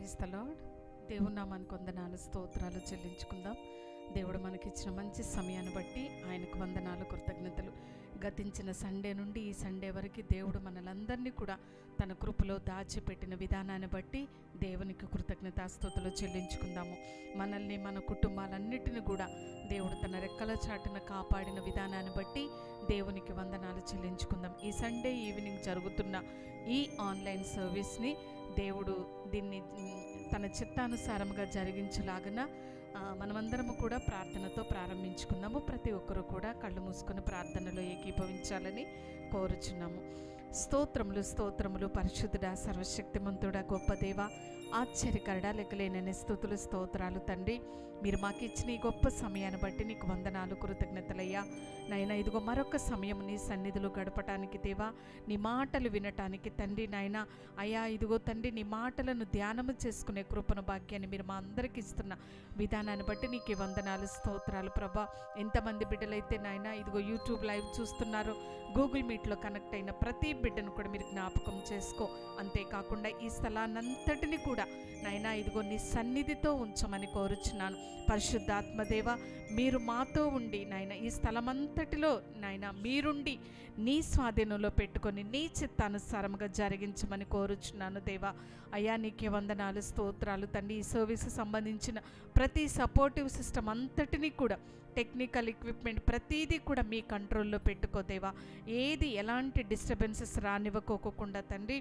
Praise the Lord. దేవుని నామానికి వందనాలు స్తోత్రాలు చెల్లించుకుందాం. దేవుడు మనకిచ్చిన మంచి సమయాన్ని బట్టి ఆయనకు వందనాలు కృతజ్ఞతలు. గతించిన సండే నుండి ఈ సండే వరకు దేవుడు మనలందరినీ కూడా తన కృపలో దాచిపెట్టిన విధానాన్ని బట్టి దేవునికి కృతజ్ఞతాస్తుతులు చెల్లించుకుందాము. మనల్ని మన కుటుంబాలన్నిటిని కూడా దేవుడు తన రెక్కల చాటున కాపాడిన విధానాన్ని బట్టి దేవునికి వందనాలు చెల్లించుకుందాం. ఈ సండే ఈవినింగ్ జరుగుతున్న ఈ ఆన్లైన్ సర్వీస్ని దేవుడు దీన్ని తన చిత్తానుసారంగా జరిగించలాగన మనమందరము కూడా ప్రార్థనతో ప్రారంభించుకుందాము. ప్రతి ఒక్కరూ కూడా కళ్ళు మూసుకొని ప్రార్థనలో ఏకీభవించాలని కోరుచున్నాము. స్తోత్రములు స్తోత్రములు పరిశుద్ధుడా, సర్వశక్తిమంతుడా, గొప్ప దేవ, ఆశ్చర్యకరుడా, లెక్కలేనని స్తుతులు స్తోత్రాలు తండ్రి. మీరు మాకు ఇచ్చిన ఈ గొప్ప సమయాన్ని బట్టి నీకు వందనాలు కృతజ్ఞతలయ్యా. నాయన ఇదిగో మరొక సమయం నీ సన్నిధిలో గడపటానికి దేవా, నీ మాటలు వినటానికి తండ్రి. నాయన అయ్యా ఇదిగో తండ్రి, నీ మాటలను ధ్యానము చేసుకునే కృపను భాగ్యాన్ని మీరు మా అందరికి ఇస్తున్న విధానాన్ని బట్టి నీకు వందనాలు స్తోత్రాలు ప్రభా. ఎంతమంది బిడ్డలైతే నాయన ఇదిగో యూట్యూబ్ లైవ్ చూస్తున్నారో, గూగుల్ మీట్లో కనెక్ట్ అయిన ప్రతి బిడ్డను కూడా మీరు జ్ఞాపకం చేసుకో. అంతేకాకుండా ఈ స్థలాన్నంతటిని కూడా నాయన ఇదిగో నీ సన్నిధితో ఉంచమని కోరుచున్నాను. పరిశుద్ధాత్మదేవ, మీరు మాతో ఉండి నాయన ఈ స్థలమంతటిలో నాయన మీరుండి నీ స్వాధీనంలో పెట్టుకొని నీ చిత్తానుసారంగా జరిగించమని కోరుచున్నాను దేవా. అయ్యా నీకే వందనాలు స్తోత్రాలు తండ్రి. ఈ సర్వీస్ సంబంధించిన ప్రతి సపోర్టివ్ సిస్టమ్ అంతటినీ కూడా, టెక్నికల్ ఎక్విప్మెంట్ ప్రతీదీ కూడా మీ కంట్రోల్లో పెట్టుకోదేవా. ఏది ఎలాంటి డిస్టర్బెన్సెస్ రానివ్వకోకుండా తండ్రి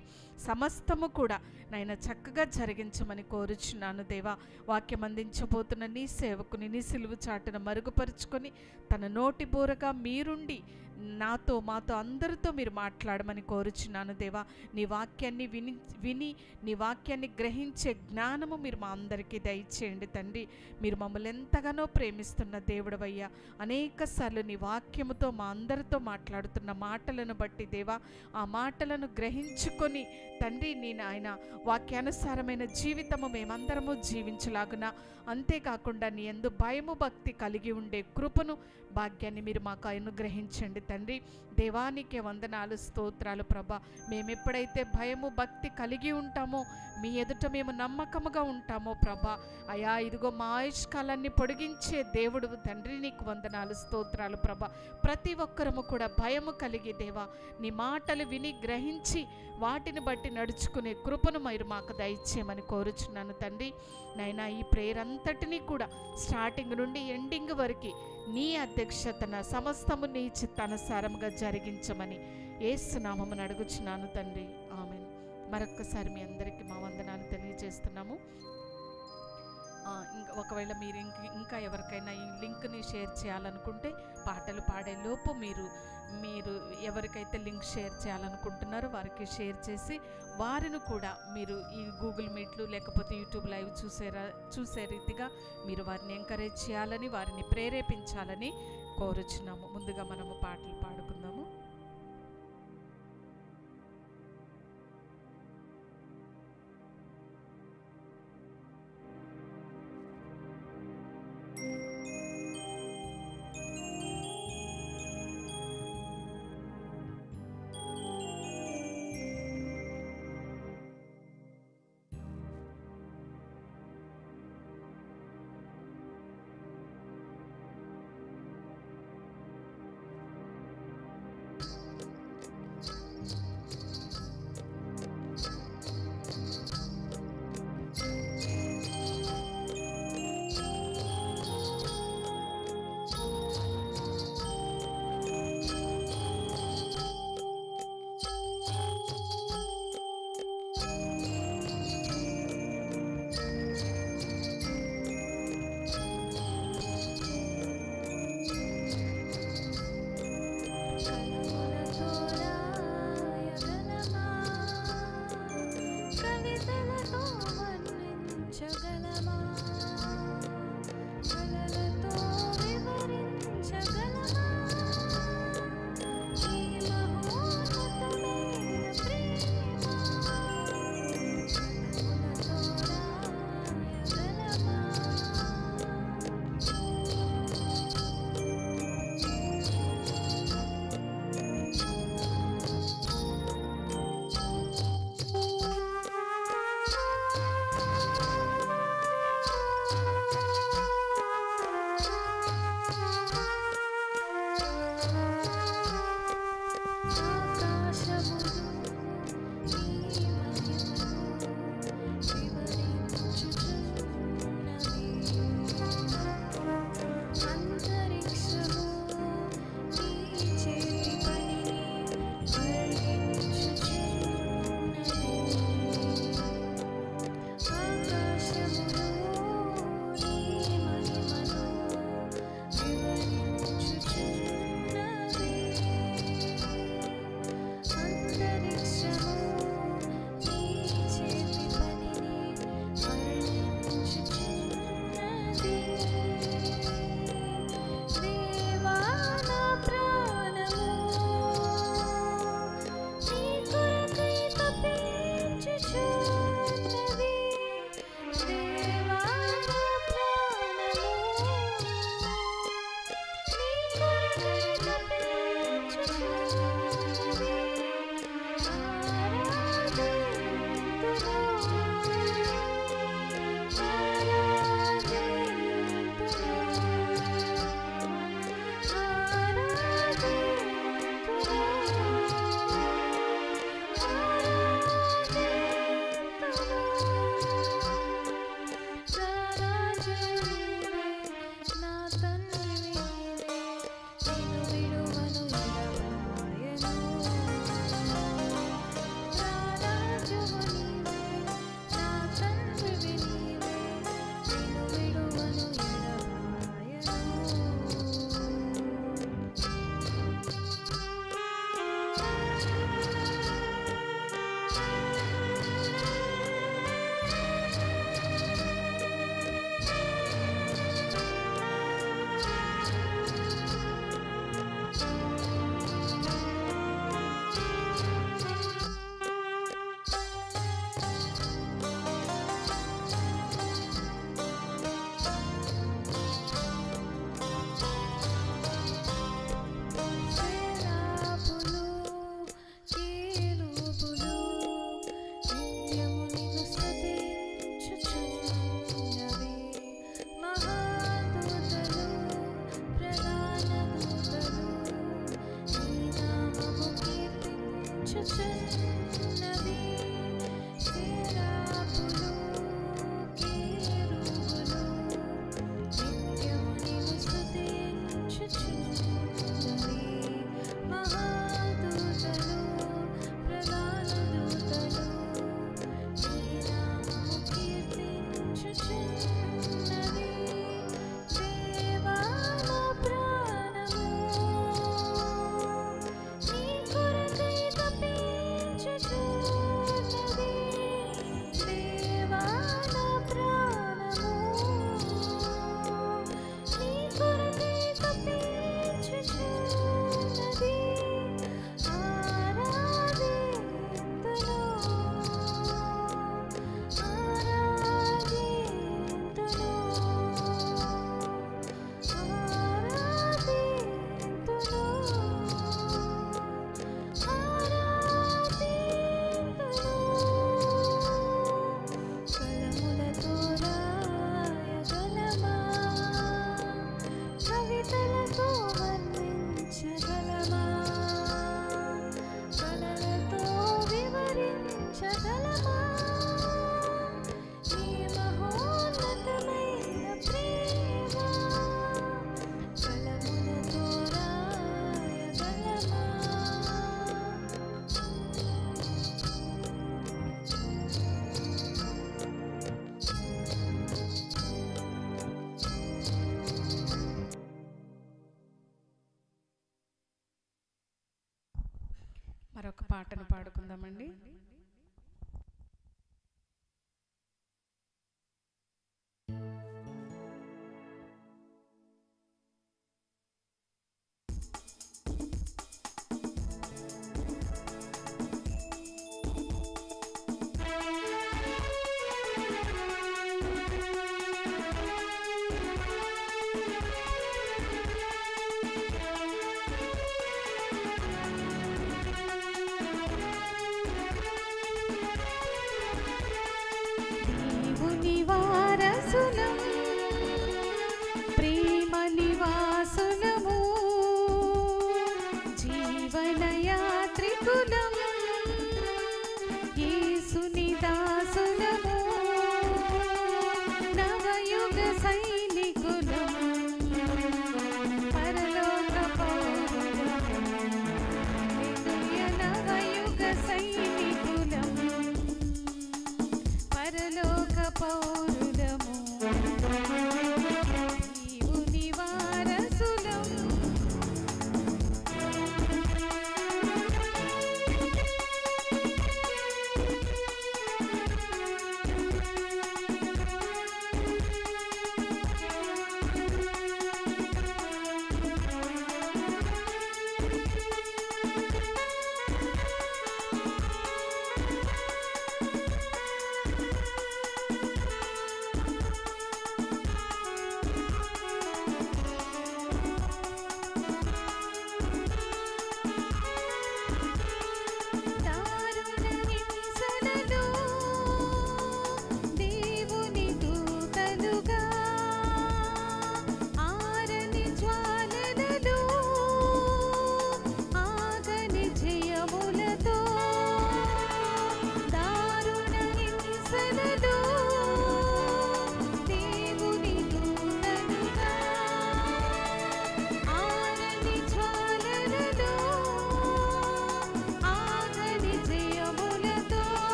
సమస్తము కూడా నాయన చక్కగా జరిగించమని కోరుచున్నాను దేవా. వాక్యం అందించబోతున్న నీ సేవకుని నీ సిలువు చాటును మరుగుపరుచుకొని తన నోటి బోరగా మీరుండి నాతో మాతో అందరితో మీరు మాట్లాడమని కోరుచున్నాను దేవా. నీ వాక్యాన్ని విని నీ వాక్యాన్ని గ్రహించే జ్ఞానము మీరు మా అందరికీ దయచేయండి తండ్రి. మీరు మమ్మల్ని ఎంతగానో ప్రేమిస్తున్న దేవుడు అయ్యా. అనేక సార్లు నీ వాక్యముతో మా అందరితో మాట్లాడుతున్న మాటలను బట్టి దేవా, ఆ మాటలను గ్రహించుకొని తండ్రి నేను ఆయన వాక్యానుసారమైన జీవితము మేమందరము జీవించలాగున, అంతేకాకుండా నీ యందు భయము భక్తి కలిగి ఉండే కృపను భాగ్యాన్ని మీరు మాకు అనుగ్రహించండి తండ్రి. దేవానికే వందనాలు స్తోత్రాలు ప్రభా. మేము ఎప్పుడైతే భయము భక్తి కలిగి ఉంటామో, మీ ఎదుట మేము నమ్మకముగా ఉంటామో ప్రభా, అయా ఇదిగో మా ఆయుష్కాలాన్ని పొడిగించే దేవుడు తండ్రి, నీకు వందనాలు స్తోత్రాలు ప్రభా. ప్రతి ఒక్కరము కూడా భయము కలిగి దేవా నీ మాటలు విని గ్రహించి వాటిని బట్టి నడుచుకునే కృపను మీరు మాకు దయచేయమని కోరుచున్నాను తండ్రి. నైనా ఈ ప్రేయర్ అంతటినీ కూడా స్టార్టింగ్ నుండి ఎండింగ్ వరకు నీ అధ్యక్షతన సమస్తము నీ చిత్తానుసారంగా జరిగించమని యేసు నామమున అడుగుచున్నాను తండ్రి. ఆమేన్. మరొక్కసారి మీ అందరికీ మా వందనాలు తెలియజేస్తున్నాము. ఒకవేళ మీరు ఇంకా ఎవరికైనా ఈ లింక్ని షేర్ చేయాలనుకుంటే, పాటలు పాడే లోపు మీరు ఎవరికైతే లింక్ షేర్ చేయాలనుకుంటున్నారో వారికి షేర్ చేసి వారిని కూడా మీరు ఈ గూగుల్ మీట్లు లేకపోతే యూట్యూబ్ లైవ్ చూసే రీతిగా మీరు వారిని ఎంకరేజ్ చేయాలని, వారిని ప్రేరేపించాలని కోరుచున్నాము. ముందుగా మనము పాటలు పాడుకుందాము. మరొక పాటను పాడుకుందామండి.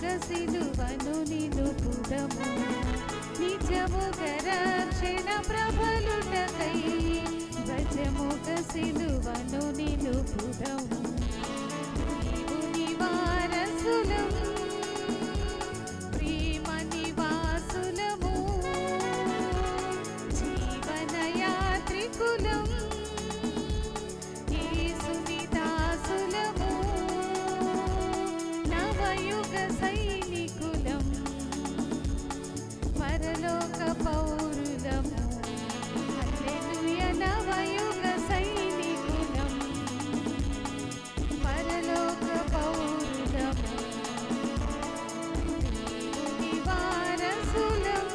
నిజముగ సిలువను నిలుపుదము, నిజముగ రక్షణ ప్రబలుటకై ధ్వజముగ సిలువను నిలుపుదము. దేవుని వారసులము, ప్రేమ నివాసులము, జీవన యాత్రికులం, యేసుని దాసులము, నవయుగ సైనికులం, పరలోక పౌరులము. హల్లెలూయా, నవయుగ సైనికులం, పరలోక పౌరులము, దేవుని వారసులం.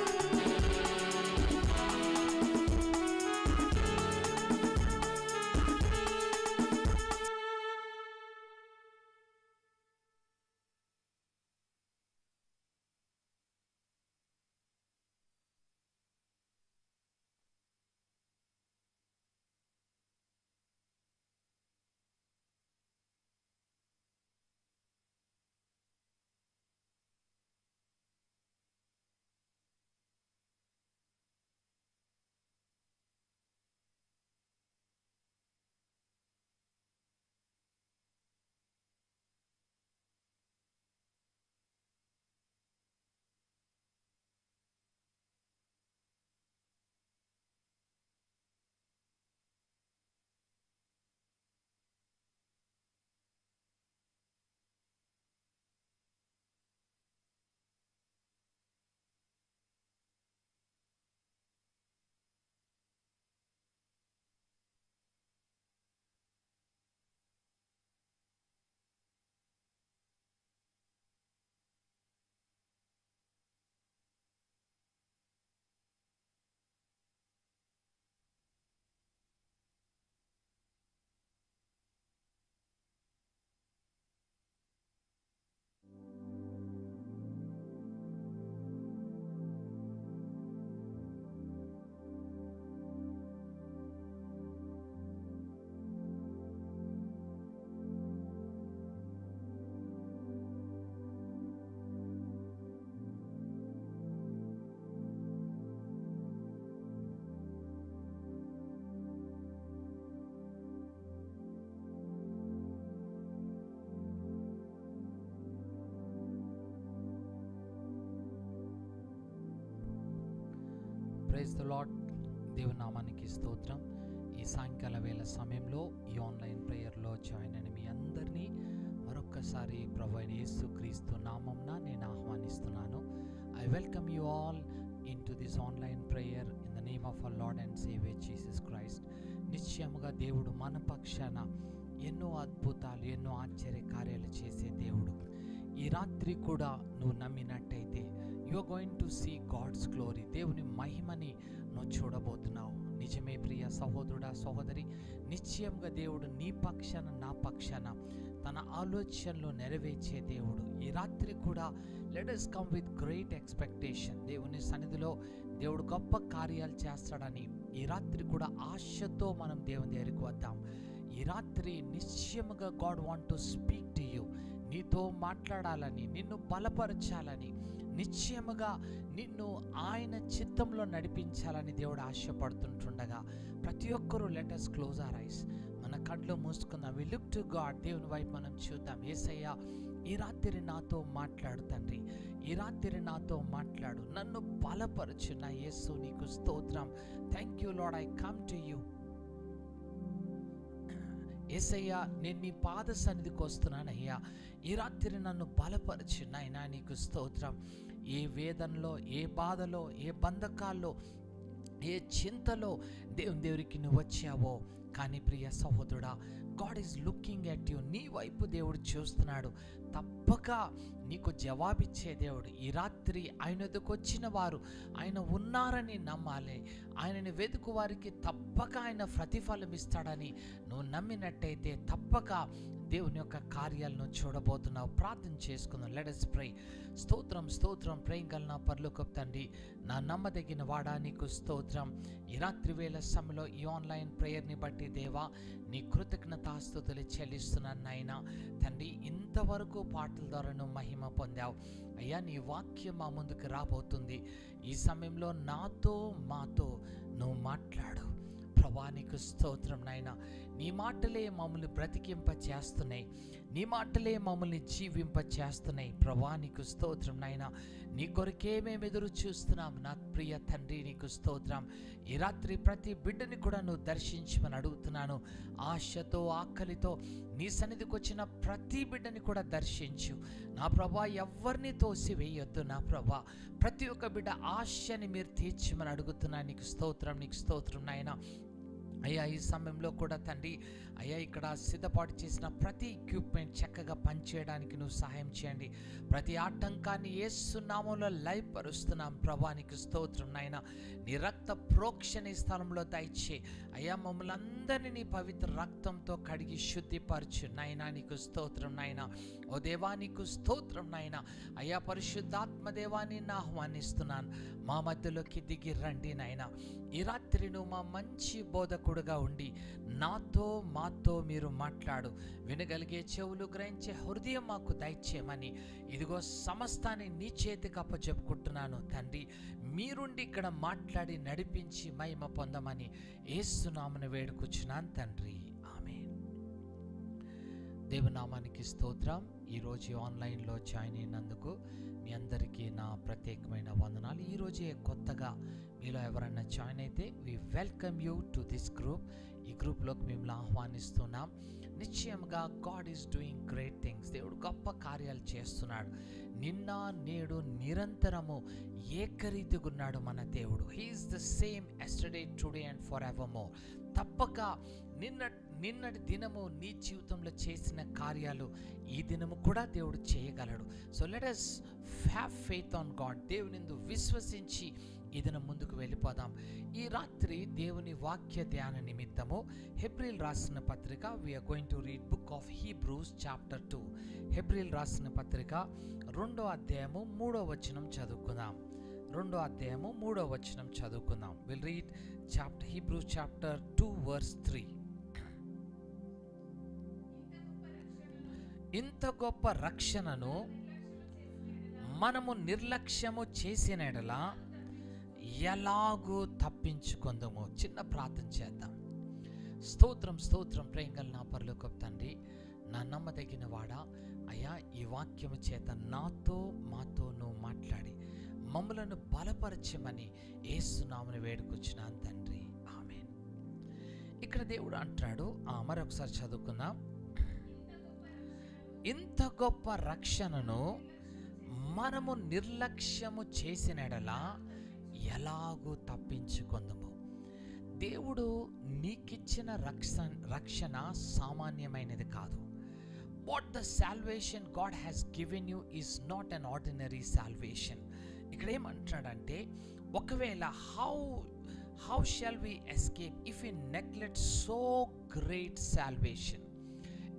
Praise the Lord. దేవుని నామానికి స్తోత్రం. ఈ సాయంకాల వేళ సమయంలో ఈ ఆన్లైన్ ప్రేయర్లో జాయిన్ అయిన మీ అందరినీ మరొక్కసారి ప్రభు అయిన యేసుక్రీస్తు నామమున నేను ఆహ్వానిస్తున్నాను. I welcome you all in to this online prayer in the name of our Lord and saviour Jesus Christ. నిశ్చయముగా దేవుడు మన పక్షాన ఎన్నో అద్భుతాలు, ఎన్నో ఆశ్చర్య కార్యాలు చేసే దేవుడు. ఈ రాత్రి కూడా నువ్వు నమ్మినట్టయితే you are going to see God's glory. దేవుని మహిమని నువ్వు చూడబోతున్నావు. నిజమే ప్రియ సహోదరుడా, సహోదరి, నిశ్చయంగా దేవుడు నీ పక్షాన, నా పక్షాన తన ఆలోచనలు నెరవేర్చే దేవుడు. ఈ రాత్రి కూడా let us come with great expectation. దేవుని సన్నిధిలో దేవుడు గొప్ప కార్యాలు చేస్తాడని ఈ రాత్రి కూడా ఆశతో మనం దేవుని దగ్గరికి వద్దాం. ఈ రాత్రి నిశ్చయముగా God want to speak to you. నీతో మాట్లాడాలని, నిన్ను బలపరచాలని, నిశ్చయముగా నిన్ను ఆయన చిత్తంలో నడిపించాలని దేవుడు ఆశపడుతుంటుండగా ప్రతి ఒక్కరూ let us close our eyes. మన కళ్ళు మూసుకుందాం. We look to God. దేవుని వైపు మనం చూద్దాం. యేసయ్యా, ఈ రాత్రి నాతో మాట్లాడు తండ్రి. ఈ రాత్రి నాతో మాట్లాడు, నన్ను బలపరచు నా యేసు. నీకు స్తోత్రం. Thank you Lord, I come to you. యేసయ్యా, నేను నీ పాద సన్నిధికి వస్తున్నానయ్యా. ఈ రాత్రి నన్ను బలపరచు నాయనా. నీకు స్తోత్రం. ఏ వేదనలో, ఏ బాధలో, ఏ బంధకాల్లో, ఏ చింతలో దేవునికి నువ్వు వచ్చావో, కానీ ప్రియ సహోదరుడా, God is looking at you. నీ వైపు దేవుడు చూస్తున్నాడు. తప్పక నీకు జవాబిచ్చే దేవుడు. ఈ రాత్రి ఆయన ఎదుకు వచ్చిన వారు ఆయన ఉన్నారని నమ్మాలి. ఆయనని వెతుకు వారికి తప్పక ఆయన ప్రతిఫలం ఇస్తాడని నువ్వు నమ్మినట్టయితే తప్పక దేవుని యొక్క కార్యాలను చూడబోతున్నావు. ప్రార్థన చేసుకుందాం. Let us pray. స్తోత్రం స్తోత్రం ప్రేమ కలిగిన పరలోకపు తండ్రి, నా నమ్మదగిన వాడా, నీకు స్తోత్రం. ఈ రాత్రి వేళ సమయంలో ఈ ఆన్లైన్ ప్రేయర్ని బట్టి దేవా, నీ కృతజ్ఞతాస్తుతులు చెల్లిస్తున్నాను నాయనా. తండ్రి, ఇంతవరకు పాటల ద్వారా నువ్వు మహిమ పొందావు అయ్యా. నీ వాక్యం మా ముందుకు రాబోతుంది. ఈ సమయంలో నాతో మాతో నువ్వు మాట్లాడు ప్రభా. నీకు స్తోత్రం నాయన. నీ మాటలే మమ్మల్ని బ్రతికింప చేస్తున్నాయి, నీ మాటలే మమ్మల్ని జీవింప చేస్తున్నాయి ప్రభా. నీకు స్తోత్రం నాయన. నీ కొరకే మేము ఎదురు చూస్తున్నాం నా ప్రియ తండ్రి. నీకు స్తోత్రం. ఈ రాత్రి ప్రతి బిడ్డని కూడా నువ్వు దర్శించమని అడుగుతున్నాను. ఆశతో ఆకలితో నీ సన్నిధికి వచ్చిన ప్రతి బిడ్డని కూడా దర్శించు నా ప్రభా. ఎవరిని తోసివేయొద్దు నా ప్రభా. ప్రతి ఒక్క బిడ్డ ఆశని మీరు తీర్చమని అడుగుతున్నాను. నీకు స్తోత్రం, నీకు స్తోత్రం నాయన. అయ్యా, ఈ సమయంలో కూడా తండ్రి అయ్యా, ఇక్కడ సిద్ధపాటు చేసిన ప్రతి ఎక్విప్మెంట్ చక్కగా పనిచేయడానికి నువ్వు సహాయం చేయండి. ప్రతి ఆటంకాన్ని యేసు నామములో లయపరుస్తున్నాం ప్రభా. నీకు స్తోత్రం నాయన. నీ రక్త ప్రోక్షణ ఈ స్థలంలో దయచే అయ్యా. మమ్మల్ని అందరినీ నీ పవిత్ర రక్తంతో కడిగి శుద్ధిపరచు నాయన. నీకు స్తోత్రం నాయన. ఓ దేవా, నీకు స్తోత్రం నాయన. అయ్యా, పరిశుద్ధాత్మ దేవాన్ని నా ఆహ్వానిస్తున్నాను. మా మధ్యలోకి దిగి రండి నాయన. ఈ రాత్రి నువ్వు మా మంచి బోధకుడుగా ఉండి నాతో మాతో మీరు మాట్లాడు. వినగలిగే చెవులు, గ్రహించే హృదయం మాకు దయచేయమని ఇదిగో సమస్తాన్ని నీ చేతికి అప్పచెప్పుకుంటున్నాను తండ్రి. మీరుండి ఇక్కడ మాట్లాడి నడిపించి మహిమ పొందమని యేసు నామమున వేడుకొచ్చున్నాను తండ్రి. ఆమేన్. దేవునామానికి స్తోత్రం. ఈరోజు ఆన్లైన్లో జాయిన్ అయినందుకు మీ అందరికీ నా ప్రత్యేకమైన వందనాలు. ఈరోజే కొత్తగా మీలో ఎవరైనా జాయిన్ అయితే we welcome you to this group. ఈ గ్రూప్లోకి మిమ్మల్ని ఆహ్వానిస్తున్నాం. నిశ్చయంగా God is doing great things. దేవుడు గొప్ప కార్యాలు చేస్తున్నాడు. నిన్న నేడు నిరంతరము ఏకరీతిగా ఉన్నాడు మన దేవుడు. He is the same yesterday, today and for ever more. తప్పక నిన్నటి దినము నీ జీవితంలో చేసిన కార్యాలు ఈ దినము కూడా దేవుడు చేయగలడు. So let us have faith on God. దేవునిందు విశ్వసించి ఈ దినం ముందుకు వెళ్ళిపోదాం. ఈ రాత్రి దేవుని వాక్య ధ్యాన నిమిత్తము హెబ్రీల్ రాసిన పత్రిక we are going to read book of Hebrews chapter 2. హెబ్రీల్ రాసిన పత్రిక 2వ అధ్యాయము 3వ వచనం చదువుకుందాం. 2వ అధ్యాయము 3వ వచనం చదువుకుందాం. Will read Hebrews chapter 2 verse 3. ఇంత గొప్ప రక్షణను మనము నిర్లక్ష్యము చేసిన యెడల ఎలాగూ తప్పించుకుందాము. చిన్న ప్రార్థన చేద్దాం. స్తోత్రం స్తోత్రం ప్రేమగల నా పరలోకపు తండ్రి, నా నమ్మదగిన వాడా అయ్యా, ఈ వాక్యము చేత నాతో మాతో నువ్వు మాట్లాడి మమ్మలను బలపరచమని యేసు నామమున వేడుకొచ్చున్నాను తండ్రి. ఆమేన్. ఇక్కడ దేవుడు అంటాడు, మరొకసారి చదువుకుందాం. ఇంత గొప్ప రక్షణను మనము నిర్లక్ష్యము చేసిన యెడల ఎలాగూ తప్పించుకుందాము. దేవుడు నీకిచ్చిన రక్షణ సామాన్యమైనది కాదు. What the salvation God has given you is not an ordinary salvation. ఇక్కడ ఏమంటాడంటే, ఒకవేళ how shall we escape if we neglect so great salvation.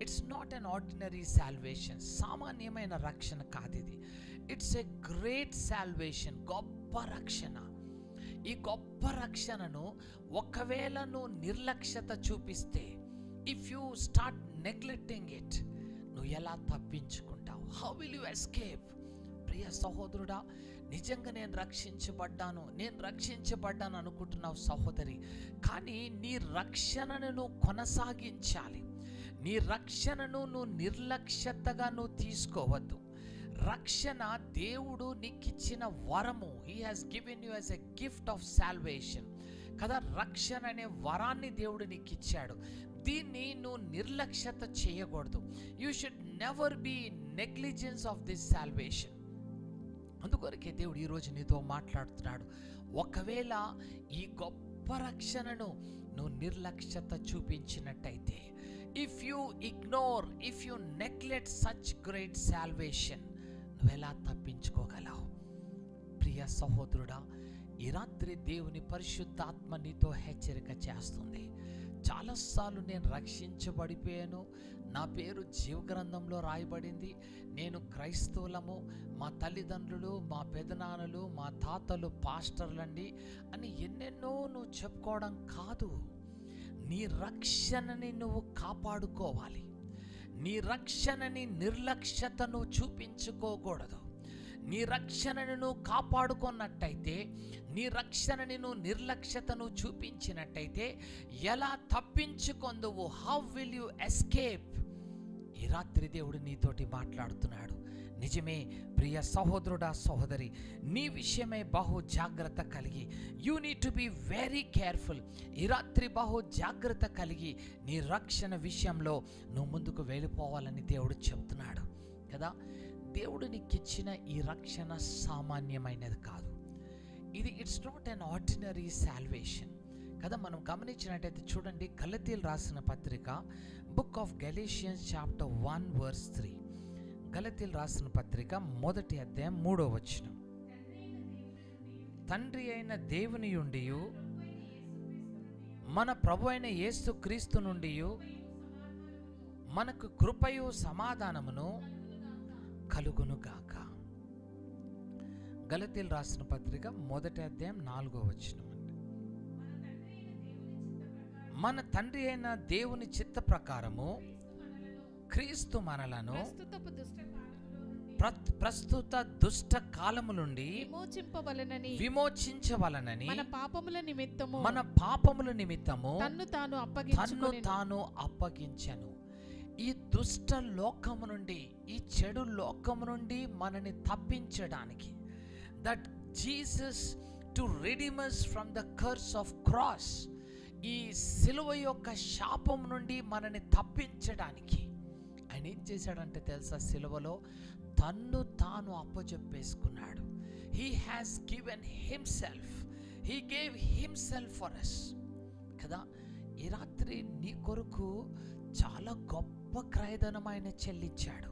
It's not an ordinary salvation. సామాన్యమైన రక్షణ కాదు ఇది. It's a great salvation. గొప్ప రక్షణ. ఈ గొప్ప రక్షణను ఒకవేళ నువ్వు నిర్లక్ష్యత చూపిస్తే, if you start neglecting it, నువ్వు ఎలా తప్పించుకుంటావు? How will you escape? ప్రియ సహోదరుడా, నిజంగా నేను రక్షించబడ్డాను అనుకుంటున్నావు సహోదరి. కానీ నీ రక్షణను నువ్వు కొనసాగించాలి. నీ రక్షణను నువ్వు నిర్లక్ష్యతగా నువ్వు తీసుకోవద్దు. రక్షణ దేవుడు నీకిచ్చిన వరము. He has given you as a gift of salvation కదా. రక్షణ అనే వరాన్ని దేవుడు నీకు ఇచ్చాడు. దీన్ని నువ్వు నిర్లక్ష్యత చేయకూడదు. You should never be negligence of this salvation. అందుకొరకే దేవుడు ఈరోజు నీతో మాట్లాడుతున్నాడు. ఒకవేళ ఈ గొప్ప రక్షణను నువ్వు నిర్లక్ష్యత చూపించినట్టయితే, if you ignore, if you neglect such great salvation, నువ్వెలా తప్పించుకోగలవు? ప్రియ సహోదరుడా, ఈ రాత్రి దేవుని పరిశుద్ధాత్మ నీతో హెచ్చరిక చేస్తుంది. చాలాసార్లు నేను రక్షించబడిపోయాను, నా పేరు జీవగ్రంథంలో రాయబడింది, నేను క్రైస్తవులము, మా తల్లిదండ్రులు, మా పెదనాన్నలు, మా తాతలు పాస్టర్లండి అని ఎన్నెన్నో నువ్వు చెప్పుకోవడం కాదు. నీ రక్షణని నువ్వు కాపాడుకోవాలి. నీ రక్షణని నిర్లక్ష్యతను చూపించుకోకూడదు. నీ రక్షణని నువ్వు కాపాడుకున్నట్టయితే, నీ రక్షణని నువ్వు నిర్లక్ష్యతను చూపించినట్టయితే ఎలా తప్పించుకొందువు? How will you escape? ఈ రాత్రి దేవుడు నీతోటి మాట్లాడుతున్నాడు. నిజమే ప్రియ సహోదరుడా, సహోదరి, నీ విషయమై బహు జాగ్రత్త కలిగి, you need to be very careful. ఈ రాత్రి బహు జాగ్రత్త కలిగి నీ రక్షణ విషయంలో నువ్వు ముందుకు వెళ్ళిపోవాలని దేవుడు చెప్తున్నాడు కదా. దేవుడు నీకు ఇచ్చిన ఈ రక్షణ సామాన్యమైనది కాదు. ఇది it's not an ordinary salvation కదా. మనం గమనించినట్టయితే చూడండి, గలతీయులు రాసిన పత్రిక, బుక్ ఆఫ్ గెలేషియన్స్ చాప్టర్ 1:3. గలతీయులు రాసిన పత్రిక 1వ అధ్యాయం 3వ వచనం. తండ్రి అయిన దేవుని నుండి, మన ప్రభు అయిన యేసు క్రీస్తు నుండి మనకు కృపయు సమాధానమును కలుగును గాక. గలతీయులు రాసిన పత్రిక 1వ అధ్యాయం 4వ వచనం. మన తండ్రి అయిన దేవుని చిత్త ప్రకారము క్రీస్తు మనలను ప్రస్తుత దుష్ట కాలము నుండి విమోచించవలనని మన పాపముల నిమిత్తము తన్ను తాను అప్పగించెను. ఈ దుష్ట లోకము నుండి, ఈ చెడు లోకము నుండి మనని తప్పించడానికి, that Jesus to redeem us from the curse of cross, ఈ సిలువ యొక్క శాపం నుండి మనని తప్పించడానికి ఆయన ఏం చేశాడంటే తెలుసా? సిలువలో తన్ను తాను అప్పచెప్పేసుకున్నాడు. He has given himself, he gave himself for us కదా. ఈ రాత్రి నీ కొరకు చాలా గొప్ప క్రయధనం ఆయన చెల్లించాడు.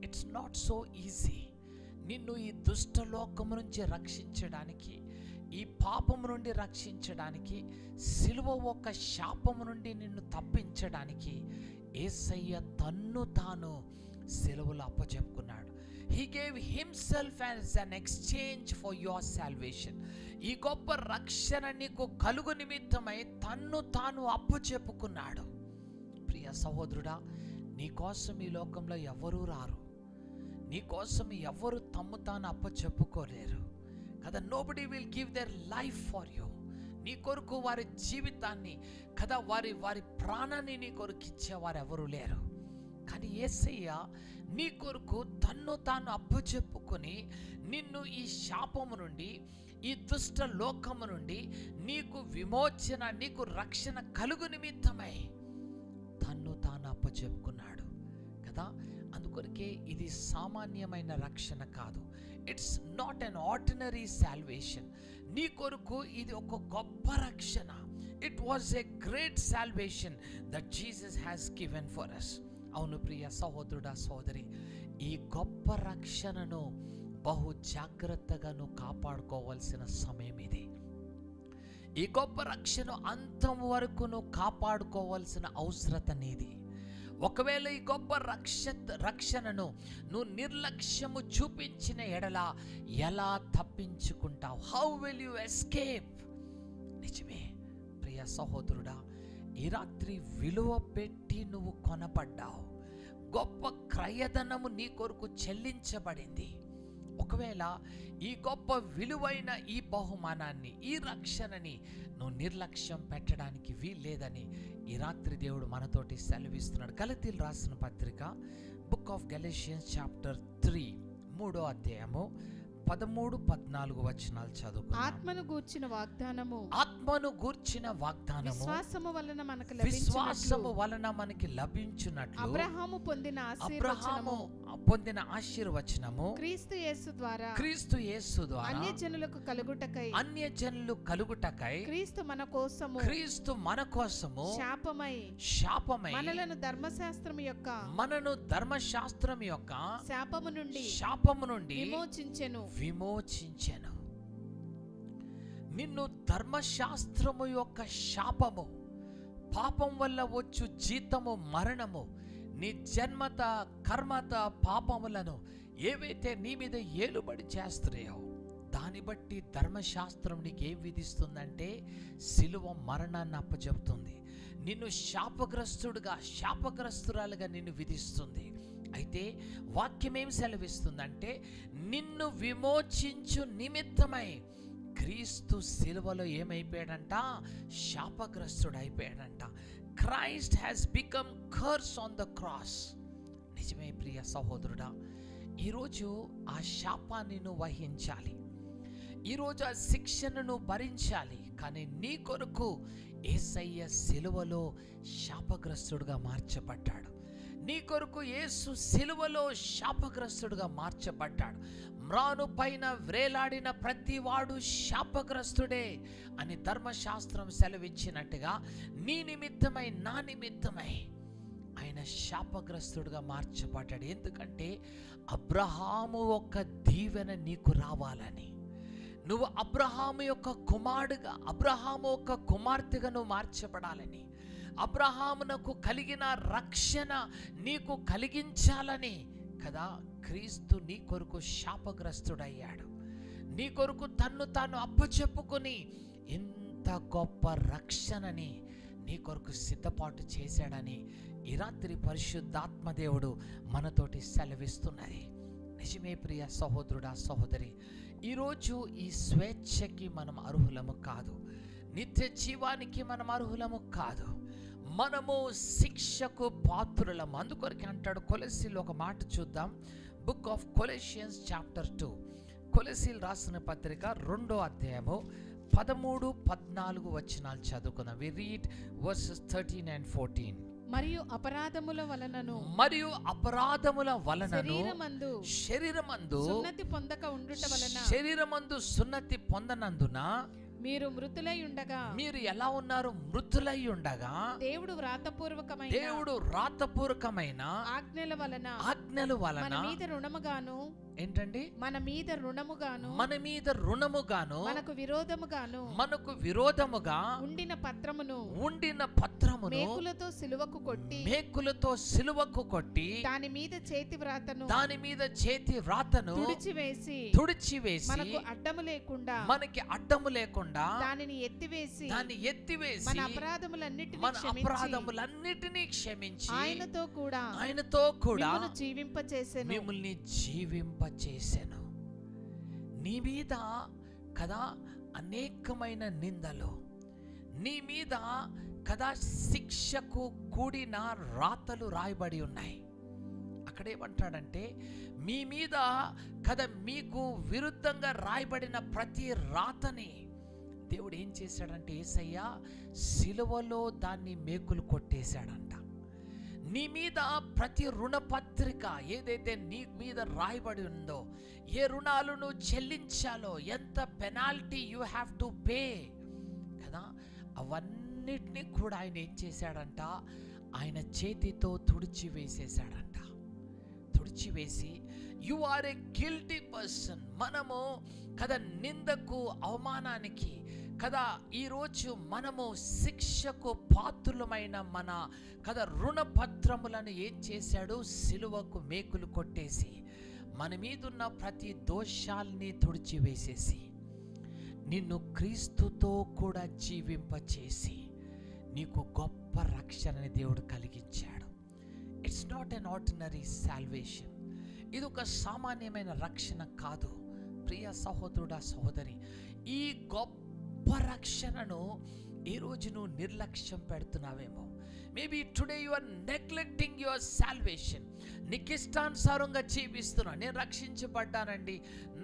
It's not so easy. నిన్ను ఈ దుష్ట లోకము నుంచి రక్షించడానికి, ఈ పాపము నుండి రక్షించడానికి, సిలువ ఒక శాపము నుండి నిన్ను తప్పించడానికి యేసయ్య తన్ను తాను సిలువలో అప్పచెప్పుకున్నాడు. He gave himself as an exchange for your salvation. ఈ గొప్ప రక్షణ నీకు కలుగు నిమిత్తమై తన్ను తాను అప్పచెప్పుకున్నాడు. ప్రియ సహోదరుడా, నీ కోసం ఈ లోకంలో ఎవరూ రారు, నీ కోసం ఎవరు తమ్ము తాను అప్పచెప్పుకోలేరు కదా. Nobody will give their life for you. నీ కొరకు వారి జీవితాన్ని కదా, వారి ప్రాణాన్ని నీ కొరకు ఇచ్చేవారు ఎవరు లేరు. కానీ యేసయ్య నీ కొరకు తన్ను తాను అప్పచెప్పుకొని నిన్ను ఈ శాపము నుండి, ఈ దుష్ట లోకము నుండి నీకు విమోచన, నీకు రక్షణ కలుగు నిమిత్తమై తన్ను తాను అప్పచెప్పుకున్నాడు కదా. అందుకొరకే ఇది సామాన్యమైన రక్షణ కాదు. It's not an ordinary salvation. నీ కొరకు ఇది ఒక గొప్ప రక్షణ. It was a great salvation that Jesus has given for us. అవును ప్రియ సహోదరుడా, సోదరి, ఈ గొప్ప రక్షణను బహు జాగ్రత్తగా నువ్వు కాపాడుకోవాల్సిన సమయం ఇది. ఈ గొప్ప రక్షణ అంతం వరకు నువ్వు కాపాడుకోవాల్సిన అవసరత నీది. ఒకవేళ ఈ గొప్ప రక్షణను నువ్వు నిర్లక్ష్యము చూపించిన ఎడల ఎలా తప్పించుకుంటావు? How will you escape? నిజమే ప్రియ సహోదరుడా, ఈ రాత్రి విలువ పెట్టి నువ్వు కొనపడ్డావు. గొప్ప క్రయధనము నీ కొరకు చెల్లించబడింది. ఒకవేళ ఈ గొప్ప విలువైన ఈ బహుమానాన్ని, ఈ రక్షణని నువ్వు నిర్లక్ష్యం పెట్టడానికి వీల్లేదని ఈ రాత్రి దేవుడు మనతోటి సెలవిస్తున్నాడు. గలతీయులు రాసిన పత్రిక, బుక్ ఆఫ్ గెలేషియన్స్ చాప్టర్ 3, 3వ అధ్యాయము 13-14 వచనాలు చదువుకుందాం. ఆత్మను గూర్చిన వాగ్దానము విశ్వాసము వలన మనకి లభించున్నట్లు అబ్రహాము పొందిన ఆశీర్వచనము క్రీస్తు యేసు ద్వారా అన్యజనులు కలుగుటకై క్రీస్తు మన కోసము శాపమై మనను ధర్మశాస్త్రం యొక్క శాపము నుండి విమోచించెను. నిన్ను ధర్మశాస్త్రము యొక్క శాపము, పాపం వల్ల వచ్చు జీతము మరణము. నీ జన్మత కర్మత పాపములను ఏవైతే నీ మీద ఏలుబడి చేస్తున్నాయో దాన్ని బట్టి ధర్మశాస్త్రం నీకేం విధిస్తుందంటే సిలువ మరణాన్ని అప్పచెప్తుంది. నిన్ను శాపగ్రస్తురాలుగా నిన్ను విధిస్తుంది. అయితే వాక్యం ఏం సెలవిస్తుందంటే నిన్ను విమోచించు నిమిత్తమై క్రీస్తు సిలువలో ఏమైపోయాడంట? శాపగ్రస్తుడు అయిపోయాడంట. Christ has become curse on the cross. నిజమే ప్రియ సహోదరుడా, ఈరోజు ఆ శాపాన్ని నువ్వు వహించాలి, ఈరోజు ఆ శిక్షను భరించాలి. కానీ నీ కొరకు యేసయ్య సిలువలో శాపగ్రస్తుడుగా మార్చబడ్డాడు. నీ కొరకు యేసు సిలువలో శాపగ్రస్తుడుగా మార్చబడ్డాడు. మ్రాను పైన వ్రేలాడిన ప్రతి వాడు శాపగ్రస్తుడే అని ధర్మశాస్త్రం సెలవిచ్చినట్టుగా నీ నిమిత్తమై నా నిమిత్తమై ఆయన శాపగ్రస్తుడుగా మార్చబడ్డాడు. ఎందుకంటే అబ్రహాము ఒక దీవెన నీకు రావాలని, నువ్వు అబ్రహాము యొక్క కుమారుడుగా, అబ్రహాము ఒక కుమార్తెగా నువ్వు మార్చబడాలని, అబ్రహామునకు కలిగిన రక్షణ నీకు కలిగించాలని కదా క్రీస్తు నీ కొరకు శాపగ్రస్తుడయ్యాడు. నీ కొరకు తన్ను తాను అప్పచెప్పుకొని ఇంత గొప్ప రక్షణని నీ కొరకు సిద్ధపాటు చేశాడని ఈ రాత్రి పరిశుద్ధాత్మదేవుడు మనతోటి సెలవిస్తున్నది. నిజమే ప్రియ సహోదరుడా సహోదరి, ఈరోజు ఈ స్వేచ్ఛకి మనం అర్హులము కాదు, నిత్య జీవానికి మనం అర్హులము కాదు, మనము శిక్షకు పాత్రులము. అందుకొరకు అంటాడు కొలెసీలు, ఒక మాట చూద్దాం. బుక్ ఆఫ్ కొలెషియన్స్ చాప్టర్ 2, కొలెసీలు రాసిన పత్రిక 2వ అధ్యాయము 13-14 వచనాలు చదువుకుందాం. We read verses 13 and 14. మరియు అపరాధముల వలనను శరీరమందు సున్నతి పొందక ఉండుట వలన, శరీరమందు సున్నతి పొందనందున మీరు మృతులై ఉండగా, మీరు ఎలా ఉన్నారు? మృతులై ఉండగా దేవుడు వ్రాతపూర్వకమైన ఆజ్ఞల వలన మన మీద రుణముగాను, ఏంటండి? మన మీద రుణముగాను మనకు విరోధముగా ఉండిన పత్రమును మేకులతో సిలువకు కొట్టి దాని మీద చేతి వ్రాతను తుడిచివేసి మనకి అడ్డము లేకుండా దానిని ఎత్తివేసి మన అపరాధములన్నిటినీ క్షమించి ఆయనతో కూడా మిమ్మల్ని జీవింపచేసెను. నీ మీద కదా అనేకమైన నిందలు, నీ మీద కదా శిక్షకు కూడిన రాతలు రాయబడి ఉన్నాయి. అక్కడేమంటాడంటే మీ మీద కదా మీకు విరుద్ధంగా రాయబడిన ప్రతి రాతని దేవుడు ఏం చేశాడంటే యేసయ్య సిలువలో దాన్ని మేకులు కొట్టేశాడంట. నీ మీద ప్రతి రుణపత్రిక ఏదైతే నీ మీద రాయబడి ఉందో, ఏ రుణాలు నువ్వు చెల్లించాలో, ఎంత penalty you have to pay కదా, అవన్నిటినీ కూడా ఆయన ఏం చేశాడంట? ఆయన చేతితో తుడిచివేసేసాడంట. తుడిచివేసి you are a guilty person. మనము కదా నిందకు, అవమానానికి కదా ఈరోజు మనము శిక్షకు పాత్రులమైన మన కదా రుణపత్రములను ఏం చేశాడు? సిలువకు మేకులు కొట్టేసి మన మీదున్న ప్రతి దోషాల్ని తుడిచివేసేసి నిన్ను క్రీస్తుతో కూడా జీవింపచేసి నీకు గొప్ప రక్షణని దేవుడు కలిగించాడు. It's not an ordinary salvation. ఇది ఒక సామాన్యమైన రక్షణ కాదు ప్రియ సహోదరుడా సహోదరి. ఈ గొప్ప రక్షణను ఈరోజు నువ్వు నిర్లక్ష్యం పెడుతున్నావేమో. Maybe today you are neglecting your salvation. నీకు ఇష్టానుసారంగా జీవిస్తున్నా. నేను రక్షించబడ్డానండి,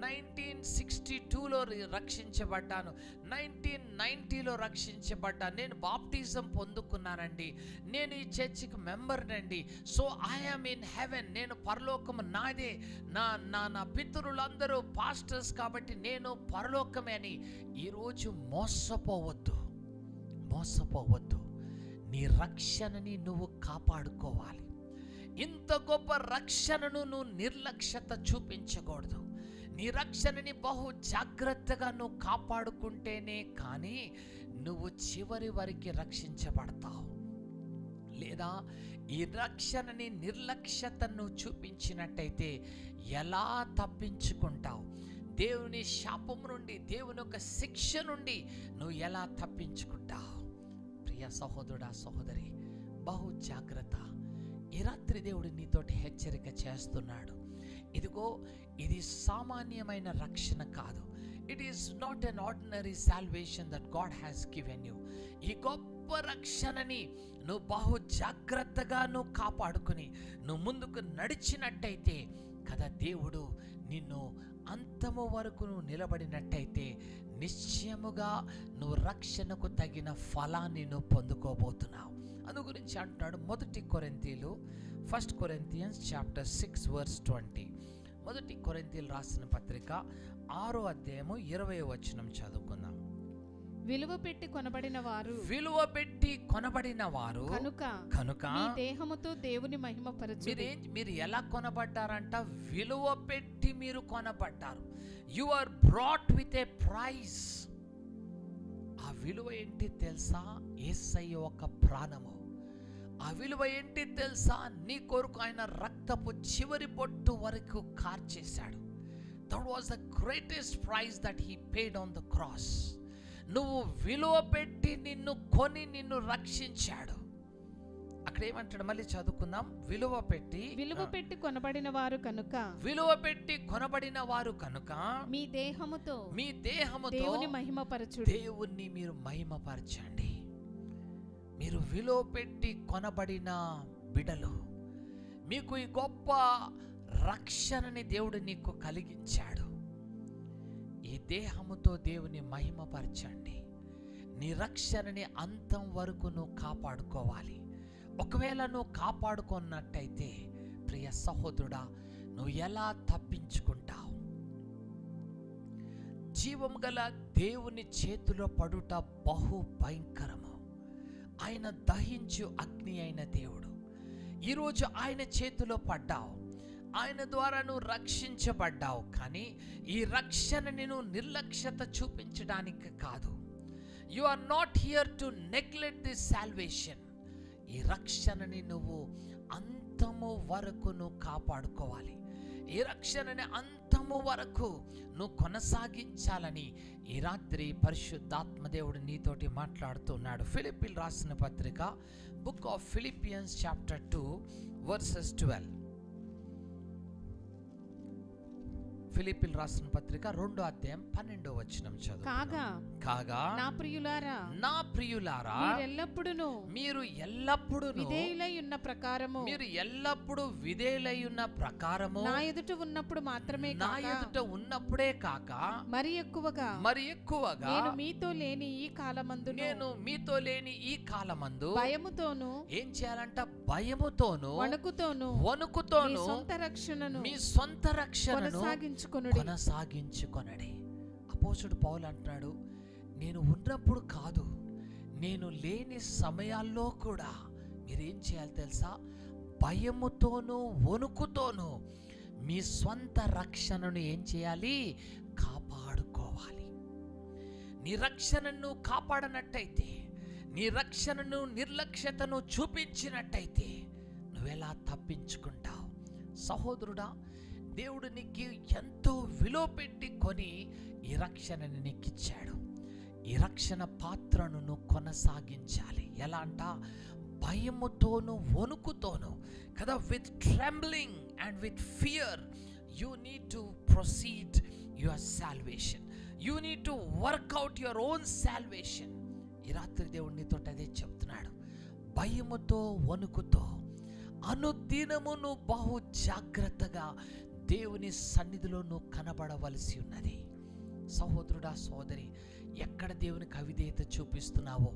1962లో రక్షించబడ్డాను, 1990లో రక్షించబడ్డాను, నేను బాప్టిజం పొందుకున్నానండి, నేను ఈ చర్చికి మెంబర్నండి, so I am in heaven, నేను పరలోకము నాదే, నా పితరులందరూ పాస్టర్స్ కాబట్టి నేను పరలోకమే అని ఈరోజు మోసపోవద్దు. నీ రక్షణని నువ్వు కాపాడుకోవాలి. ఇంత గొప్ప రక్షణను నువ్వు నిర్లక్ష్యత చూపించకూడదు. నీ రక్షణని బహు జాగ్రత్తగా నువ్వు కాపాడుకుంటేనే కానీ నువ్వు చివరి వరకు రక్షించబడతావు. లేదా ఈ రక్షణని నిర్లక్ష్యతను చూపించినట్టయితే ఎలా తప్పించుకుంటావు? దేవుని శాపం నుండి, దేవుని యొక్క శిక్ష నుండి నువ్వు ఎలా తప్పించుకుంటావు? ప్రియ సహోదరుడా, సహోదరి, బహు జాగ్రత్త. ఈ రాత్రి దేవుడు నీతోటి హెచ్చరిక చేస్తున్నాడు. ఇదిగో, ఇది సామాన్యమైన రక్షణ కాదు. It is not an ordinary salvation that God has given you. ఈ గొప్ప రక్షణని నువ్వు బహు జాగ్రత్తగా నువ్వు కాపాడుకుని నువ్వు ముందుకు నడిచినట్టయితే కదా, దేవుడు నిన్ను అంతము వరకు నువ్వు నిలబడినట్టయితే నిశ్చయముగా నువ్వు రక్షణకు తగిన ఫలాన్ని నువ్వు పొందుకోబోతున్నావు. అందు గురించి అంటున్నాడు 1 కొరింథియన్స్ చాప్టర్ 6 verse 20. 1 కొరింథీయులు రాసిన పత్రిక 6వ అధ్యాయము 20వ వచనం చదువుకుందాం. విలువ పెట్టి కొనబడిన వారు కనుక మీ దేహముతో దేవుని మహిమపరచుడి. మీరు ఎలా కొనబడ్డారంట? విలువ పెట్టి మీరు కొనబడ్డారు. You are brought with a price. ఆ విలువ ఏంటి తెలుసా? యేసయ్య ఒక ప్రాణము. ఆ విలువ ఏంటి తెలుసా? నీ కొరకు ఆయన రక్తపు చివరి బొట్టు వరకు కార్చేశాడు. That was the greatest price that he paid on the cross. నువ్వు విలువ పెట్టి నిన్ను కొని నిన్ను రక్షించాడు. అక్కడ ఏమంటాడు? మళ్ళీ చదువుకుందాం. విలువ పెట్టి కొనబడిన వారు కనుక మీ దేహముతో దేవుణ్ణి మీరు మహిమపరచండి. మీరు విలువ పెట్టి కొనబడిన బిడలు. మీకు ఈ గొప్ప రక్షణని దేవుడు నీకు కలిగించాడు. ఈ దేహముతో దేవుని మహిమపరచండి. నీ రక్షణని అంతం వరకు నువ్వు కాపాడుకోవాలి. ఒకవేళ నువ్వు కాపాడుకున్నట్టయితే ప్రియ సహోదరుడా, నువ్వు ఎలా తప్పించుకుంటావు? జీవం గల దేవుని చేతిలో పడుట బహు భయంకరము. ఆయన దహించు అగ్ని అయిన దేవుడు. ఈరోజు ఆయన చేతిలో పడ్డావు, ఆయన ద్వారా నువ్వు రక్షించబడ్డావు. కానీ ఈ రక్షణని నువ్వు నిర్లక్ష్యత చూపించడానికి కాదు. You are not here to neglect this salvation. ఈ రక్షణని నువ్వు అంతము వరకు నువ్వు కాపాడుకోవాలి. ఈ రక్షణని అంతము వరకు నువ్వు కొనసాగించాలని ఈ రాత్రి పరిశుద్ధాత్మదేవుడు నీతోటి మాట్లాడుతున్నాడు. ఫిలిప్పీలు రాసిన పత్రిక book of Philippians chapter 2 verses 12. ఫిలిప్పీలు రాసిన పత్రిక 2వ అధ్యాయం 12వ వచనం చదువు. కాగా నా ప్రియులారా మీరు ఎల్లప్పుడూ విధేయులై ఉన్న ప్రకారము నా ఎదుట ఉన్నప్పుడే కాక మరి ఎక్కువగా నేను మీతో లేని ఈ కాలమందు భయముతోను ఏం చేయాలంట? భయముతోను వణుకుతోను మీ సొంత రక్షణను కొనసాగించుకొనడి. అపోస్తులుడు పౌలు అంటున్నాడు, నేను ఉన్నప్పుడు కాదు, నేను లేని సమయాల్లో కూడా మీరేం చేయాలి తెలుసా? భయముతోనూ వణుకుతోనూ మీ స్వంత రక్షణను ఏం చేయాలి? కాపాడుకోవాలి. నీ రక్షణను కాపాడనట్టయితే, నీ రక్షణను నిర్లక్ష్యతను చూపించినట్టయితే నువ్వెలా తప్పించుకుంటావు? సహోదరుడా, దేవుడు నీకు ఎంతో విలువ పెట్టి కొని ఈ రక్షణని నీకు ఇచ్చాడు. ఈ రక్షణ పాత్రను నువ్వు కొనసాగించాలి. ఎలా అంట? భయముతోను వణుకుతోను కదా, with trembling and with fear you need to proceed your salvation. You need to work out your own salvation. ఈ రాత్రి దేవుడు నీతో అదే చెప్తున్నాడు. భయముతో వణుకుతో అనుదినము నువ్వు బహు జాగ్రత్తగా దేవుని సన్నిధిలో నువ్వు కనబడవలసి ఉన్నది. సహోదరుడా, సోదరి, ఎక్కడ దేవునికి అవిధేయత చూపిస్తున్నావో,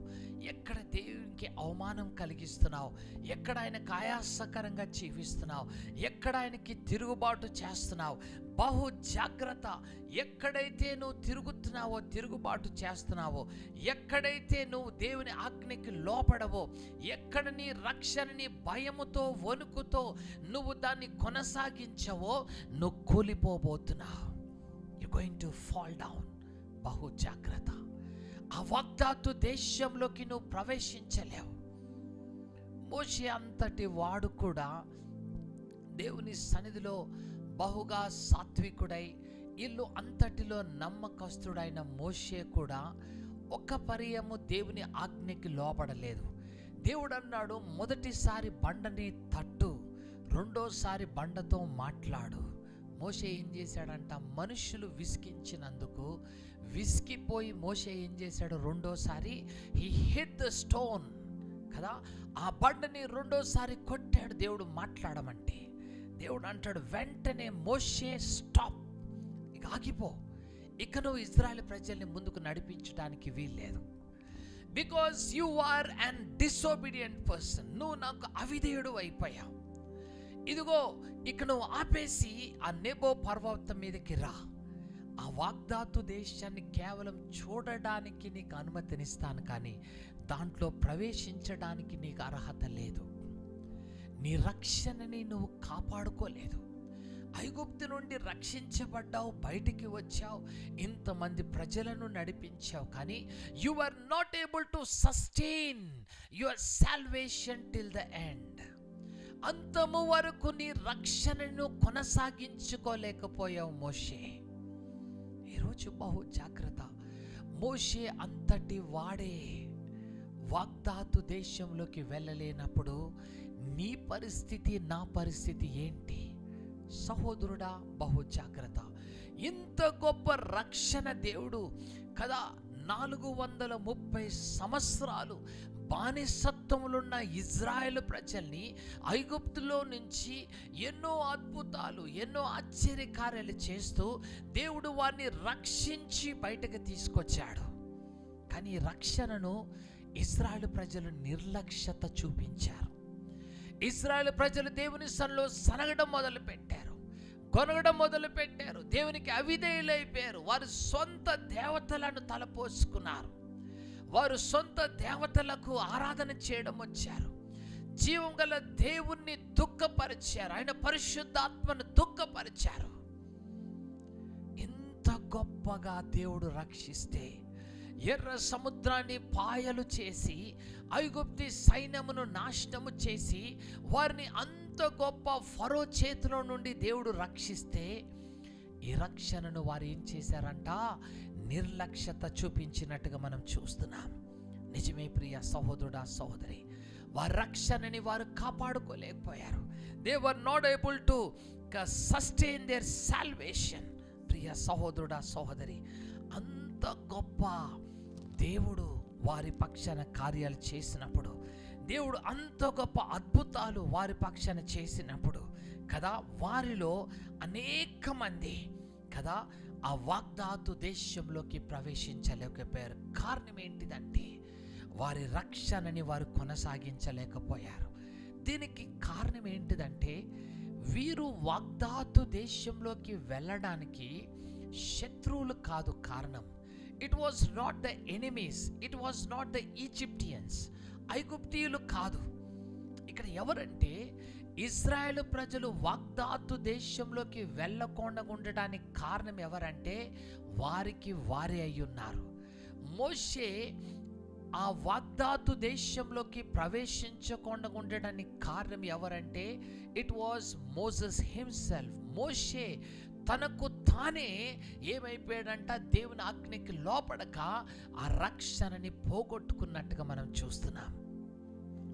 ఎక్కడ దేవునికి అవమానం కలిగిస్తున్నావు, ఎక్కడ ఆయనకు ఆయాసకరంగా జీవిస్తున్నావు, ఎక్కడ ఆయనకి తిరుగుబాటు చేస్తున్నావు, బహు జాగ్రత్త. ఎక్కడైతే నువ్వు తిరుగుబాటు చేస్తున్నావో, ఎక్కడైతే నువ్వు దేవుని ఆజ్ఞకి లోపడవో, ఎక్కడ నీ రక్షణని భయముతో వణుకుతో నువ్వు దాన్ని కొనసాగించవో, నువ్వు కూలిపోబోతున్నావు. You going to fall down. బహు జాగ్రత్త. ఆ వాగ్దాతు దేశంలోకి నువ్వు ప్రవేశించలేవు. మోషే అంతటి వాడు కూడా దేవుని సన్నిధిలో బహుగా సాత్వికుడై ఇల్లు అంతటిలో నమ్మకస్తుడైన మోషే కూడా ఒక పర్యము దేవుని ఆజ్ఞకి లోపడలేదు. దేవుడు అన్నాడు, మొదటిసారి బండని తట్టు, రెండోసారి బండతో మాట్లాడు. మోషే ఏం చేశాడంట, మనుషులు విసిగించినందుకు విసిగిపోయి మోషే ఏం చేశాడు, రెండోసారి హీ హిట్ ద స్టోన్ కదా, ఆ బండని రెండోసారి కొట్టాడు దేవుడు మాట్లాడమంటే. దేవుడు అంటాడు వెంటనే, మోషే స్టాప్, ఇక ఆగిపో, ఇక నువ్వు ఇజ్రాయెల్ ప్రజల్ని ముందుకు నడిపించడానికి వీల్లేదు. Because you are an disobedient person, నువ్వు నాకు అవిధేయుడు అయిపోయావు. ఇదిగో ఇక నువ్వు ఆపేసి ఆ నెబో పర్వతం మీదకి రా, ఆ వాగ్దాతు దేశాన్ని కేవలం చూడడానికి నీకు అనుమతినిస్తాను, కానీ దాంట్లో ప్రవేశించడానికి నీకు అర్హత లేదు. నీ రక్షణని నువ్వు కాపాడుకోలేదు. ఐగుప్తు నుండి రక్షించబడ్డావు, బయటికి వచ్చావు, ఇంతమంది ప్రజలను నడిపించావు, కానీ you are not able to sustain your salvation till the end. అంతము వరకు నీ రక్షణను కొనసాగించుకోలేకపోయావు మోషే. ఈరోజు బహు జాగ్రత్త. మోషే అంతటి వాడే వాగ్దాతు దేశంలోకి వెళ్ళలేనప్పుడు నీ పరిస్థితి, నా పరిస్థితి ఏంటి? సహోదరుడా, బహు జాగ్రత్త. ఇంత గొప్ప రక్షణ దేవుడు కదా, 430 సంవత్సరాలు బానిసత్వములున్న ఇజ్రాయెల్ ప్రజల్ని ఐగుప్తులో నుంచి ఎన్నో అద్భుతాలు, ఎన్నో ఆశ్చర్యకార్యాలు చేస్తూ దేవుడు వారిని రక్షించి బయటకు తీసుకొచ్చాడు. కానీ రక్షణను ఇజ్రాయెల్ ప్రజలు నిర్లక్ష్యత చూపించారు. ఇజ్రాయెల్ ప్రజలు దేవుని సన్నిధిలో సనగడం మొదలు పెట్టారు, కొనగడం మొదలు పెట్టారు, దేవునికి అవిధేయులైపోయారు. వారు సొంత దేవతలను తలపోసుకున్నారు. వారు సొంత దేవతలకు ఆరాధన చేయడం వచ్చారు. జీవం గల దేవుణ్ణి దుఃఖపరిచారు, ఆయన పరిశుద్ధాత్మను దుఃఖపరిచారు. ఇంత గొప్పగా దేవుడు రక్షిస్తే, ఎర్ర సముద్రాన్ని పాయలు చేసి ఐగుప్తి సైన్యమును నాశనము చేసి వారిని అంత గొప్ప ఫరో చేతిలో నుండి దేవుడు రక్షిస్తే, ఈ రక్షణను వారు ఏం చేశారంట, నిర్లక్ష్యత చూపించినట్టుగా మనం చూస్తున్నాం. నిజమే ప్రియ సహోదరుడా, సహోదరి, వారి రక్షణని వారు కాపాడుకోలేకపోయారు. They were not able to sustain their salvation. ప్రియ సహోదరుడా, సహోదరి, అంత గొప్ప దేవుడు వారి పక్షాన కార్యాలు చేసినప్పుడు, దేవుడు అంత గొప్ప అద్భుతాలు వారి పక్షాన చేసినప్పుడు కదా, వారిలో అనేక మంది కదా ఆ వాగ్దాతు దేశంలోకి ప్రవేశించలేకపోయారు. కారణం ఏంటిదంటే, వారి రక్షణని వారు కొనసాగించలేకపోయారు. దీనికి కారణం ఏంటిదంటే, వీరు వాగ్దాతు దేశంలోకి వెళ్ళడానికి శత్రువులు కాదు కారణం. It was not the enemies, it was not the Egyptians, ఐగుప్తీయులు కాదు. ఇక్కడ ఎవరంటే, ఇజ్రాయేల్ ప్రజలు వాగ్దాతు దేశంలోకి వెళ్ళకుండా ఉండడానికి కారణం ఎవరంటే, వారికి వారే అయ్యున్నారు. మోషే ఆ వాగ్దాతు దేశంలోకి ప్రవేశించకుండా ఉండడానికి కారణం ఎవరంటే, ఇట్ వాజ్ మోసెస్ హిమ్సెల్ఫ్. మోషే తనకు తానే ఏమైపోయాడంట, దేవుని ఆజ్ఞకి లోపడక ఆ రక్షణని పోగొట్టుకున్నట్టుగా మనం చూస్తున్నాం.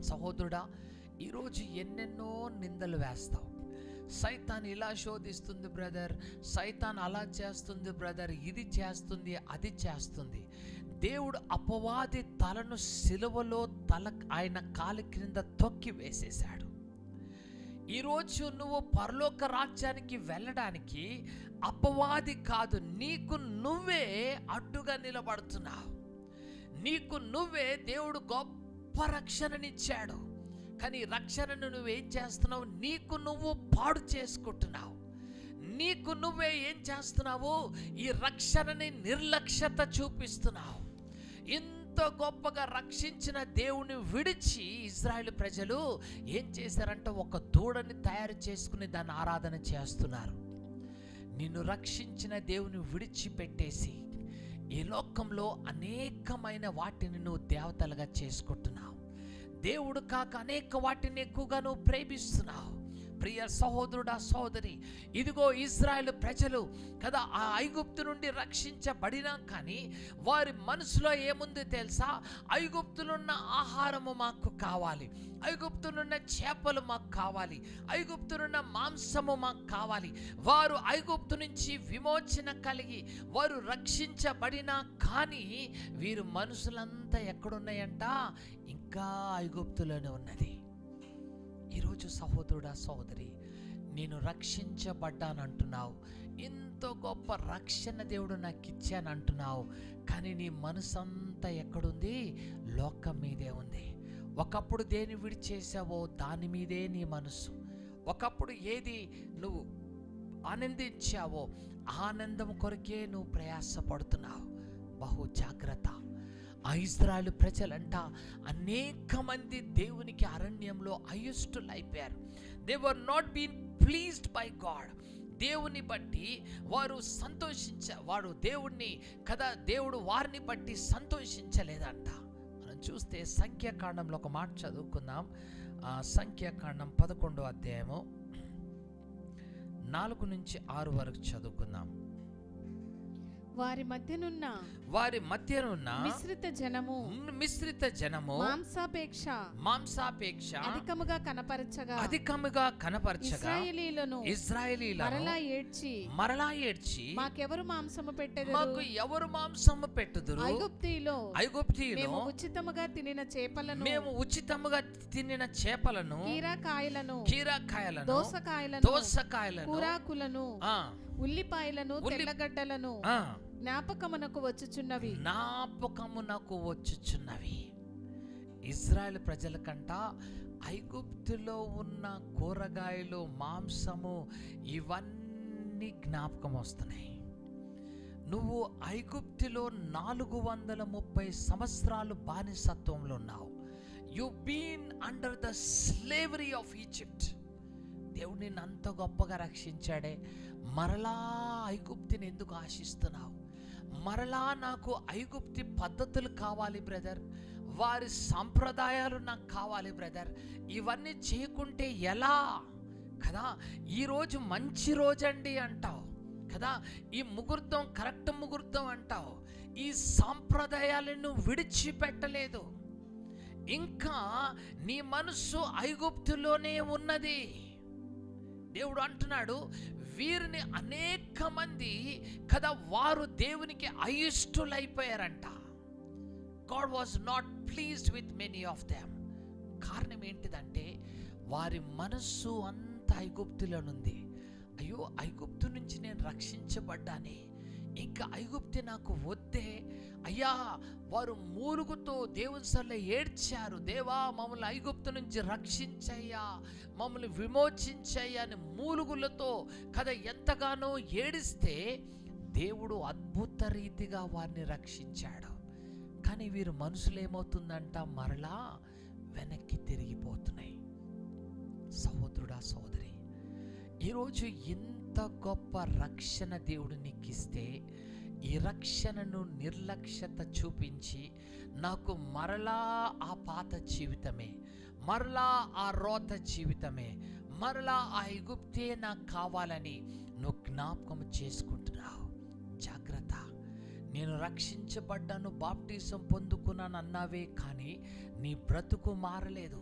సహోదరుడా, ఈరోజు ఎన్నెన్నో నిందలు వేస్తావు. సైతాన్ ఇలా శోధిస్తుంది బ్రదర్, సైతాన్ అలా చేస్తుంది బ్రదర్, ఇది చేస్తుంది, అది చేస్తుంది. దేవుడు అపవాది తలను సిలువలో ఆయన కాలి క్రింద తొక్కి వేసేశాడు. ఈరోజు నువ్వు పరలోక రాజ్యానికి వెళ్ళడానికి అపవాది కాదు, నీకు నువ్వే అడ్డుగా నిలబడుతున్నావు. నీకు నువ్వే దేవుడు గొప్ప రక్షణనిచ్చాడు, కానీ రక్షణను నువ్వేం చేస్తున్నావు, నీకు నువ్వు పాడు చేసుకుంటున్నావు. నీకు నువ్వే ఏం చేస్తున్నావు, ఈ రక్షణని నిర్లక్ష్యత చూపిస్తున్నావు. ఇంత గొప్పగా రక్షించిన దేవుని విడిచి ఇజ్రాయేల్ ప్రజలు ఏం చేశారంటే, ఒక దూడని తయారు చేసుకుని దాన్ని ఆరాధన చేస్తున్నారు. నిన్ను రక్షించిన దేవుని విడిచిపెట్టేసి ఈ లోకంలో అనేకమైన వాటిని నువ్వు దేవతలుగా చేసుకుంటున్నావు. దేవుడు కాక అనేక వాటిని ఎక్కువగా నువ్వు ప్రేమిస్తున్నావు. ప్రియ సహోదరుడా, సహోదరి, ఇదిగో ఇశ్రాయేలు ప్రజలు కదా ఆ ఐగుప్తు నుండి రక్షించబడినా కానీ వారి మనసులో ఏముంది తెలుసా? ఐగుప్తులున్న ఆహారము మాకు కావాలి, ఐగుప్తులున్న చేపలు మాకు కావాలి, ఐగుప్తులున్న మాంసము మాకు కావాలి. వారు ఐగుప్తు నుంచి విమోచన కలిగి వారు రక్షించబడినా కానీ వీరు మనసులంతా ఎక్కడున్నాయంట? ఇంకా ఐగుప్తులోనే ఉన్నది. ఈరోజు సహోదరుడా, సహోదరి, నేను రక్షించబడ్డానంటున్నావు, ఎంతో గొప్ప రక్షణ దేవుడు నాకు ఇచ్చానంటున్నావు, కానీ నీ మనసంతా ఎక్కడుంది? లోకం మీదే ఉంది. ఒకప్పుడు దేని విడిచేసావో దాని మీదే నీ మనసు. ఒకప్పుడు ఏది నువ్వు ఆనందించావో ఆనందం కొరకే నువ్వు ప్రయాసపడుతున్నావు. బహు జాగ్రత్త. ఆ ఇశ్రాయేలు ప్రజలంట అనేక మంది దేవునికి అరణ్యంలో అయుష్టులైపోయారు. They were not been pleased by God. దేవుని బట్టి వారు వారు దేవుణ్ణి కదా, దేవుడు వారిని బట్టి సంతోషించలేదంట. మనం చూస్తే సంఖ్యాకాండంలో ఒక మాట చదువుకుందాం. సంఖ్యాకాండం 11వ అధ్యాయము 4 నుంచి 6 వరకు చదువుకుందాం. వారి మధ్యనున్న మిశ్రిత జనము మాంసాపేక్ష అధికముగా కనపరచగా ఇశ్రాయేలీయులను మరలా ఏడ్చి మాకెవరు మాంసము పెట్టుదురు? ఐగుప్తీయులు మేము ఉచితముగా తినిన చేపలను కీరాకాయలను దోసకాయలను కూరాకులను ఉల్లిపాయలను తెల్లగడ్డలను జ్ఞాపకమునకు వచ్చుచున్నవి. ఇశ్రాయేలు ప్రజల కంట ఐగుప్తులో ఉన్న కూరగాయలు, మాంసము ఇవన్నీ జ్ఞాపకం వస్తున్నాయి. నువ్వు ఐగుప్తులో 430 సంవత్సరాలు బానిసత్వంలో ఉన్నావు. You been under the slavery of Egypt. దేవుడు నిన్ను అంత గొప్పగా రక్షించాడే, మరలా ఐగుప్తిని ఎందుకు ఆశిస్తున్నావు? మరలా నాకు ఐగుప్తి పద్ధతులు కావాలి బ్రదర్, వారి సంప్రదాయాలు నాకు కావాలి బ్రదర్, ఇవన్నీ చేయకుంటే ఎలా కదా? ఈరోజు మంచి రోజండి అంటావు కదా, ఈ ముహూర్తం కరెక్ట్ ముహూర్తం అంటావు, ఈ సాంప్రదాయాలను విడిచిపెట్టలేదు, ఇంకా నీ మనస్సు ఐగుప్తులోనే ఉన్నది. దేవుడు అంటున్నాడు, వీరిని అనేక మంది కదా వారు దేవునికి అయిష్టులైపోయారంట. God was not pleased with many of them. కారణం ఏంటిదంటే వారి మనస్సు అంత ఐగుప్తులోనుంది. అయ్యో, ఐగుప్తు నుంచి నేను రక్షించబడ్డానే, ఇంకా ఐగుప్తి నాకు వద్దే అయ్యా. వారు మూలుగుతో దేవుని సన్నిధిలో ఏడ్చారు, దేవా మమ్మల్ని ఐగుప్తు నుంచి రక్షించయ్యా, మమ్మల్ని విమోచించయ్యా అని మూలుగులతో కదా ఎంతగానో ఏడిస్తే దేవుడు అద్భుత రీతిగా వారిని రక్షించాడు. కానీ వీరు మనసులు ఏమవుతుందంట? మరలా వెనక్కి తిరిగిపోతున్నాయి. సహోదరుడా, సహోదరి, ఈరోజు ఇంత గొప్ప రక్షణ దేవుడు నీకు ఇస్తే ఈ రక్షణను నిర్లక్ష్యత చూపించి నాకు మరలా ఆ పాత జీవితమే, మరలా ఆ రోత జీవితమే, మరలా ఆ ఐగుప్తే నాకు కావాలని నువ్వు జ్ఞాపకం చేసుకుంటున్నావు. జాగ్రత్త. నేను రక్షించబడ్డాను, బాప్టిజం పొందుకున్నాను అన్నావే కానీ నీ బ్రతుకు మారలేదు,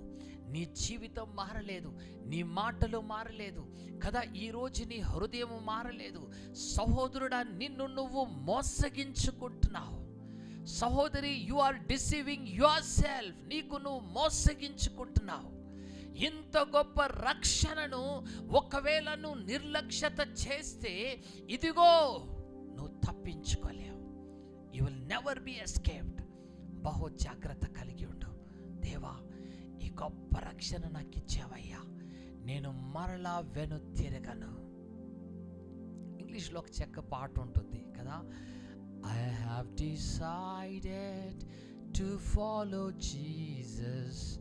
నీ జీవితం మారలేదు, నీ మాటలు మారలేదు కదా, ఈరోజు నీ హృదయం మారలేదు. సహోదరుడా, నిన్ను నువ్వు మోసగించుకుంటున్నావు. సహోదరి, you are deceiving yourself. నీకు నువ్వు మోసగించుకుంటున్నావు. ఇంత గొప్ప రక్షణను ఒకవేళ నువ్వు నిర్లక్ష్యత చేస్తే ఇదిగో నువ్వు తప్పించుకోలేవు. You will never be escaped. బహు జాగ్రత్త కలిగి ఉండు. దేవా, ఈ గొప్ప రక్షణ నాకు ఇచ్చావయ్యా, నేను మరలా వెను తిరగను. ఇంగ్లీష్లో ఒక చెక్క పాట ఉంటుంది కదా, I have decided to follow Jesus.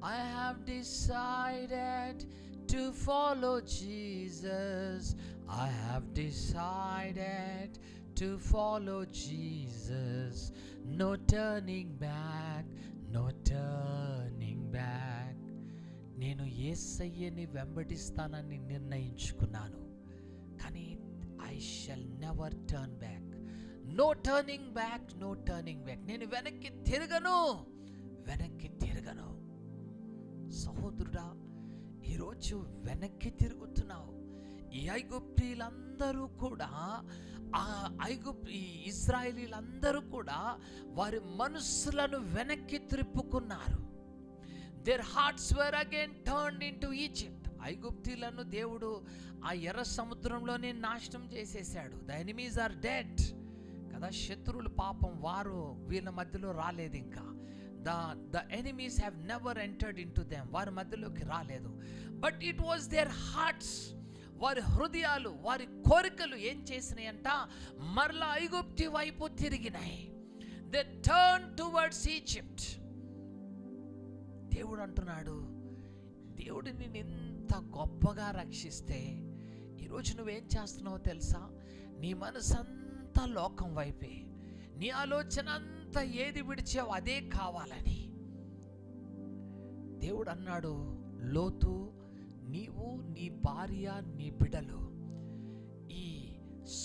I have decided to follow Jesus. I have decided to follow Jesus. No turning back, no turning back. నేను యేసయ్యని వెంబడిస్తానని నిర్ణయించుకున్నాను, కానీ I shall never turn back. No turning back, no turning back. నేను వెనక్కి తిరగను. సహోదరుడా, ఈరోజు వెనక్కి తిరుగుతున్నావు. ఈ ఐగుప్తీలందరూ కూడా, ఈ ఇశ్రాయేలీలందరూ కూడా వారి మనస్సులను వెనక్కి త్రిప్పుకున్నారు. Their hearts were again turned into Egypt. ఐగుప్తీలను దేవుడు ఆ ఎర్ర సముద్రంలోనే నాశనం చేసేసాడు. The enemies are dead కదా. శత్రువులు పాపం వారు వీళ్ళ మధ్యలో రాలేదు. ఇంకా the enemies have never entered into them. వారి మధ్యలోకి రాలేదు. But it was their hearts, వారి హృదయాలు, వారి కోరికలు ఏం చేసినాయంట? మరలా ఐగుప్తి వైపు తిరిగినాయి. They turned towards Egypt. దేవుడు అంటున్నాడు, దేవుడు నిన్ను ఎంత గొప్పగా రక్షిస్తే ఈరోజు నువ్వేం చేస్తున్నావో తెలుసా? నీ మనసంతా లోకం వైపే, నీ ఆలోచన అంతా ఏది విడిచావు అదే కావాలని. దేవుడు అన్నాడు, లోతు, నీవు, నీ భార్య, నీ బిడ్డలు ఈ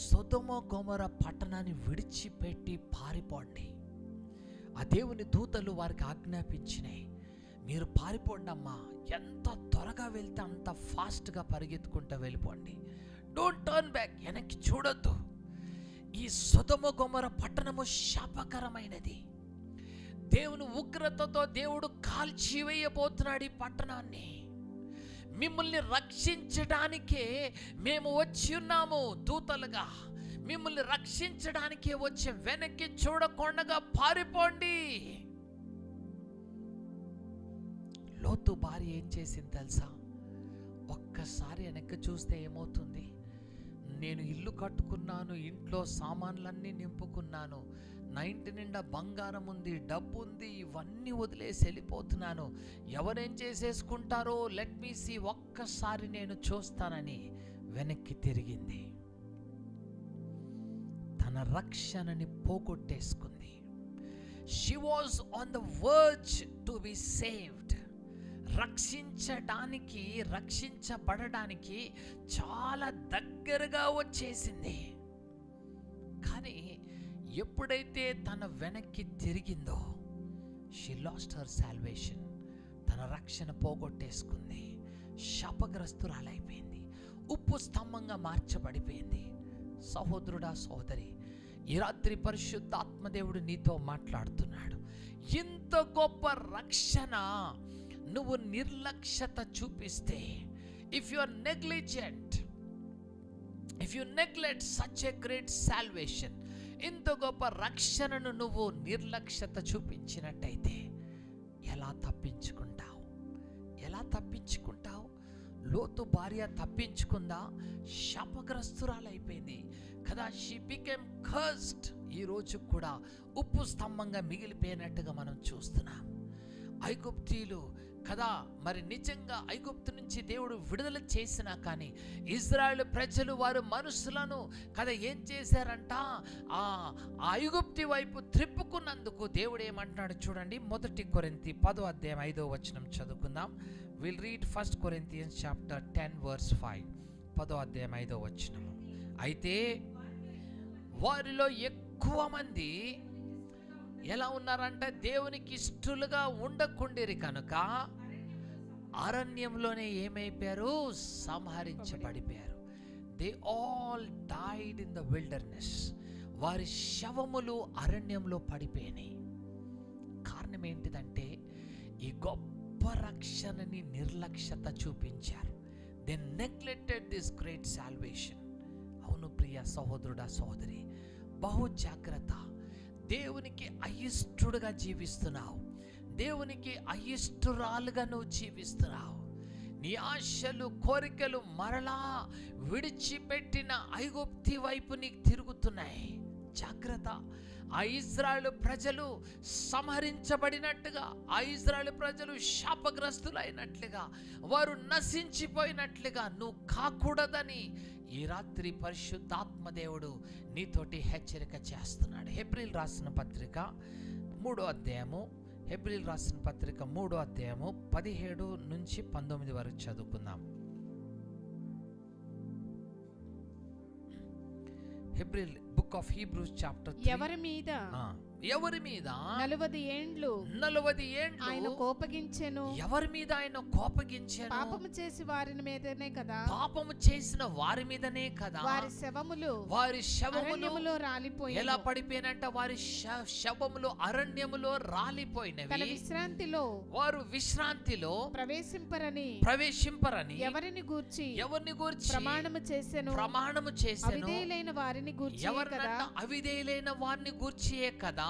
సొదొమ గొమొర పట్టణాన్ని విడిచిపెట్టి పారిపోండి. ఆ దేవుని దూతలు వారికి ఆజ్ఞాపించినాయి, మీరు పారిపోండి అమ్మా. ఎంత త్వరగా వెళ్తే అంత ఫాస్ట్గా పరిగెత్తుకుంటూ వెళ్ళిపోండి. డోంట్ టర్న్ బ్యాక్, వెనక్కి చూడొద్దు. ఈ సొదొమ గొమొర పట్టణము శాపకరమైనది. దేవుని ఉగ్రతతో దేవుడు కాల్చివేయబోతున్నాడు ఈ పట్టణాన్ని. మిమ్మల్ని రక్షించడానికే మేము వచ్చి ఉన్నాము దూతలుగా. మిమ్మల్ని రక్షించడానికే వచ్చి వెనక్కి చూడకుండా పారిపోండి. లోతు భార్య ఏం చేసింది తెలుసా? ఒక్కసారి వెనక్కి చూస్తే ఏమవుతుంది? నేను ఇల్లు కట్టుకున్నాను, ఇంట్లో సామాన్లన్నీ నింపుకున్నాను, నా ఇంటి నిండా బంగారం ఉంది, డబ్బు ఉంది, ఇవన్నీ వదిలేసి వెళ్ళిపోతున్నాను. ఎవరేం చేసేసుకుంటారో లెట్ మీ సీ, ఒక్కసారి నేను చూస్తానని వెనక్కి తిరిగింది. తన రక్షణని పోగొట్టేసుకుంది. She was on the verge to be saved. రక్షించబడడానికి చాలా దగ్గరగా వచ్చేసింది. కానీ ఎప్పుడైతే తన వెనక్కి తిరిగిందో, షీ లాస్ట్ హర్ సాల్వేషన్. తన రక్షణ పోగొట్టేసుకుంది. శాపగ్రస్తురాలైపోయింది. ఉప్పు స్తంభంగా మార్చబడిపోయింది. సహోదరుడా, సహోదరి, ఈ రాత్రి పరిశుద్ధాత్మదేవుడు నీతో మాట్లాడుతున్నాడు. ఇంత గొప్ప రక్షణ నువ్వు నిర్లక్ష్యత చూపిస్తే, if you are negligent, if you neglect such a great salvation, ఇంత గొప్ప రక్షణను నువ్వు నిర్లక్ష్యత చూపించినట్టయితే ఎలా తప్పించుకుంటావు? లోతు భార్య తప్పించుకుందా? శాపగ్రస్తురాలైపోయింది కదా. She became cursed. ఈరోజు కూడా ఉప్పు స్తంభంగా మిగిలిపోయినట్టుగా మనం చూస్తున్నాం. ఐగుప్తీయులు కదా, మరి నిజంగా ఐగుప్తు నుంచి దేవుడు విడుదల చేసినా కానీ ఇజ్రాయేల్ ప్రజలు వారి మనసులను కదా ఏం చేశారంట? ఆ ఐగుప్తి వైపు త్రిప్పుకున్నందుకు దేవుడు ఏమంటున్నాడు చూడండి. 1 కొరింథీ 10వ అధ్యాయం 5వ వచనం చదువుకుందాం. Will read 1 Corinthians chapter 10 verse 5. 10వ అధ్యాయం 5వ వచనం. అయితే వారిలో ఎక్కువ మంది ఎలా ఉన్నారంటే దేవునికి ఇష్టలుగా ఉండకుండిరి కనుక అరణ్యంలోనే ఏమైపోయారు? సంహరించబడిపోయారు. They all died in the wilderness. వారి శవములు అరణ్యంలో పడిపోయినాయి. కారణం ఏంటిదంటే ఈ గొప్ప రక్షణని నిర్లక్ష్యత చూపించారు. They neglected this great salvation. అవును ప్రియ సహోదరుడా, సహోదరి, బహు జాగ్రత్త. దేవునికి అయిష్టుడుగా జీవిస్తున్నావు, దేవునికి అయిష్టురాలుగా నువ్వు జీవిస్తున్నావు. నీ ఆశలు, కోరికలు మరలా విడిచిపెట్టిన ఐగుప్తి వైపు నీకు తిరుగుతున్నాయి. జాగ్రత్త. ఆ ఇజ్రాయేలు ప్రజలు సంహరించబడినట్టుగా, ఆ ఇజ్రాయేలు ప్రజలు శాపగ్రస్తులైనట్లుగా, వారు నశించిపోయినట్లుగా నువ్వు కాకూడదని ఈ రాత్రి పరిశుద్ధాత్మదేవుడు నీతోటి హెచ్చరిక చేస్తున్నాడు. హెబ్రీయులు రాసిన పత్రిక 3వ అధ్యాయము హెబ్రీయులకు రాసిన పత్రిక 3వ అధ్యాయము 17 నుంచి 19 వరకు చదువుకుందాం. Book of Hebrews chapter 3. ఎవరి మీద 40 ఏండ్లు ఆయన కోపగించెను. ఎవరి మీద ఆయన కోపగించెను? పాపము చేసి వారి మీదనే కదా. పాపము చేసిన వారి మీదనే కదా. వారి శవములు అరణ్యములో రాలిపోయినవి. ఎలా పడిపోయినంట? వారి శవములు అరణ్యములో రాలిపోయినవి. తన విశ్రాంతిలో వారు విశ్రాంతిలో ప్రవేశింపరని ఎవరిని గూర్చి ప్రమాణము చేసెను. అవిధేయులైన వారిని గూర్చి కదా. అవిధేయులైన వారిని గూర్చియే కదా.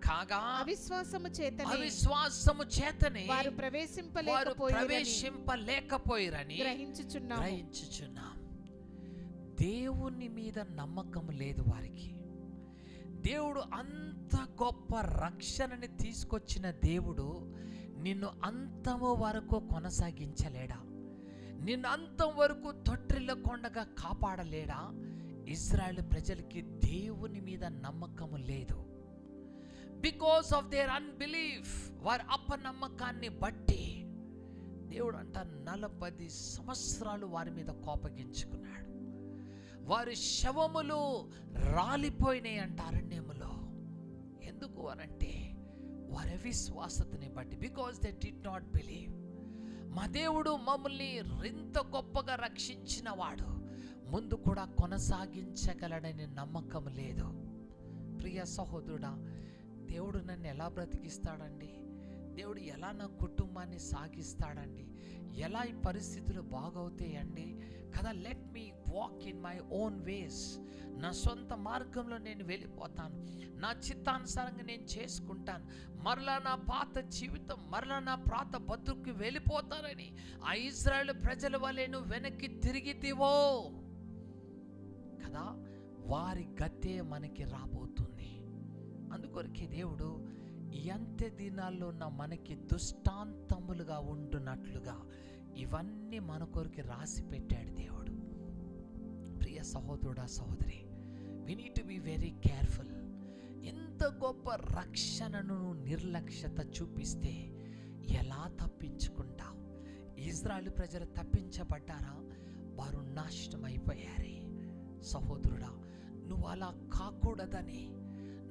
కాగా అవిశ్వాసము చేతనే వారు ప్రవేశింపలేకపోయిరని గ్రహించుచున్నాం. దేవుని మీద నమ్మకం లేదు వారికి. దేవుడు అంత గొప్ప రక్షణని తీసుకొచ్చిన దేవుడు నిన్ను అంతము వరకు కొనసాగించలేడా? నిన్ను అంతం వరకు తొట్టిల్లకొండగా కాపాడలేడా? ఇశ్రాయేలు ప్రజలకి దేవుని మీద నమ్మకము లేదు. బికాస్ ఆఫ్ దేర్ అన్బిలీఫ్, వారి అపనమ్మకాన్ని బట్టి దేవుడు అంట 40 సంవత్సరాలు వారి మీద కోపగించుకున్నాడు. వారి శవములు రాలిపోయినాయి అంట అరణ్యములో. ఎందుకు అనంటే వారి అవిశ్వాసతని బట్టి. Because they did not believe. మా దేవుడు మమ్మల్ని ఇంత గొప్పగా రక్షించిన వాడు ముందు కూడా కొనసాగించగలడని నమ్మకం లేదు. ప్రియ సహోదరుడా, దేవుడు నన్ను ఎలా బ్రతికిస్తాడండి? దేవుడు ఎలా నా కుటుంబాన్ని సాగిస్తాడండి? ఎలా ఈ పరిస్థితులు బాగవుతాయండి కదా? Let me walk in my own ways. నా సొంత మార్గంలో నేను వెళ్ళిపోతాను. నా చిత్తానుసారంగా నేను చేసుకుంటాను. మరలా నా పాత జీవితం, మరలా నా పాత బతుకు వెళ్ళిపోతానని ఆ ఇశ్రాయేలు ప్రజల వలె నువ్వు వెనక్కి తిరిగితివో కదా, వారి గతే మనకి రాబోతుంది. అందుకొరకే దేవుడు ఈ అంత్య దినాల్లో ఉన్న మనకి దృష్టాంతములుగా ఉండునట్లుగా ఇవన్నీ మన కొరకు రాసి పెట్టాడు దేవుడు. ప్రియ సహోదరుడా, సహోదరి, we need to be very careful. ఎంత గొప్ప రక్షణను నిర్లక్ష్యత చూపిస్తే ఎలా తప్పించుకుంటావు? ఇశ్రాయేలు ప్రజలు తప్పించబడ్డారా? వారు నాశనం అయిపోయారే. సహోదరుడా, నువ్వు అలా కాకూడదని,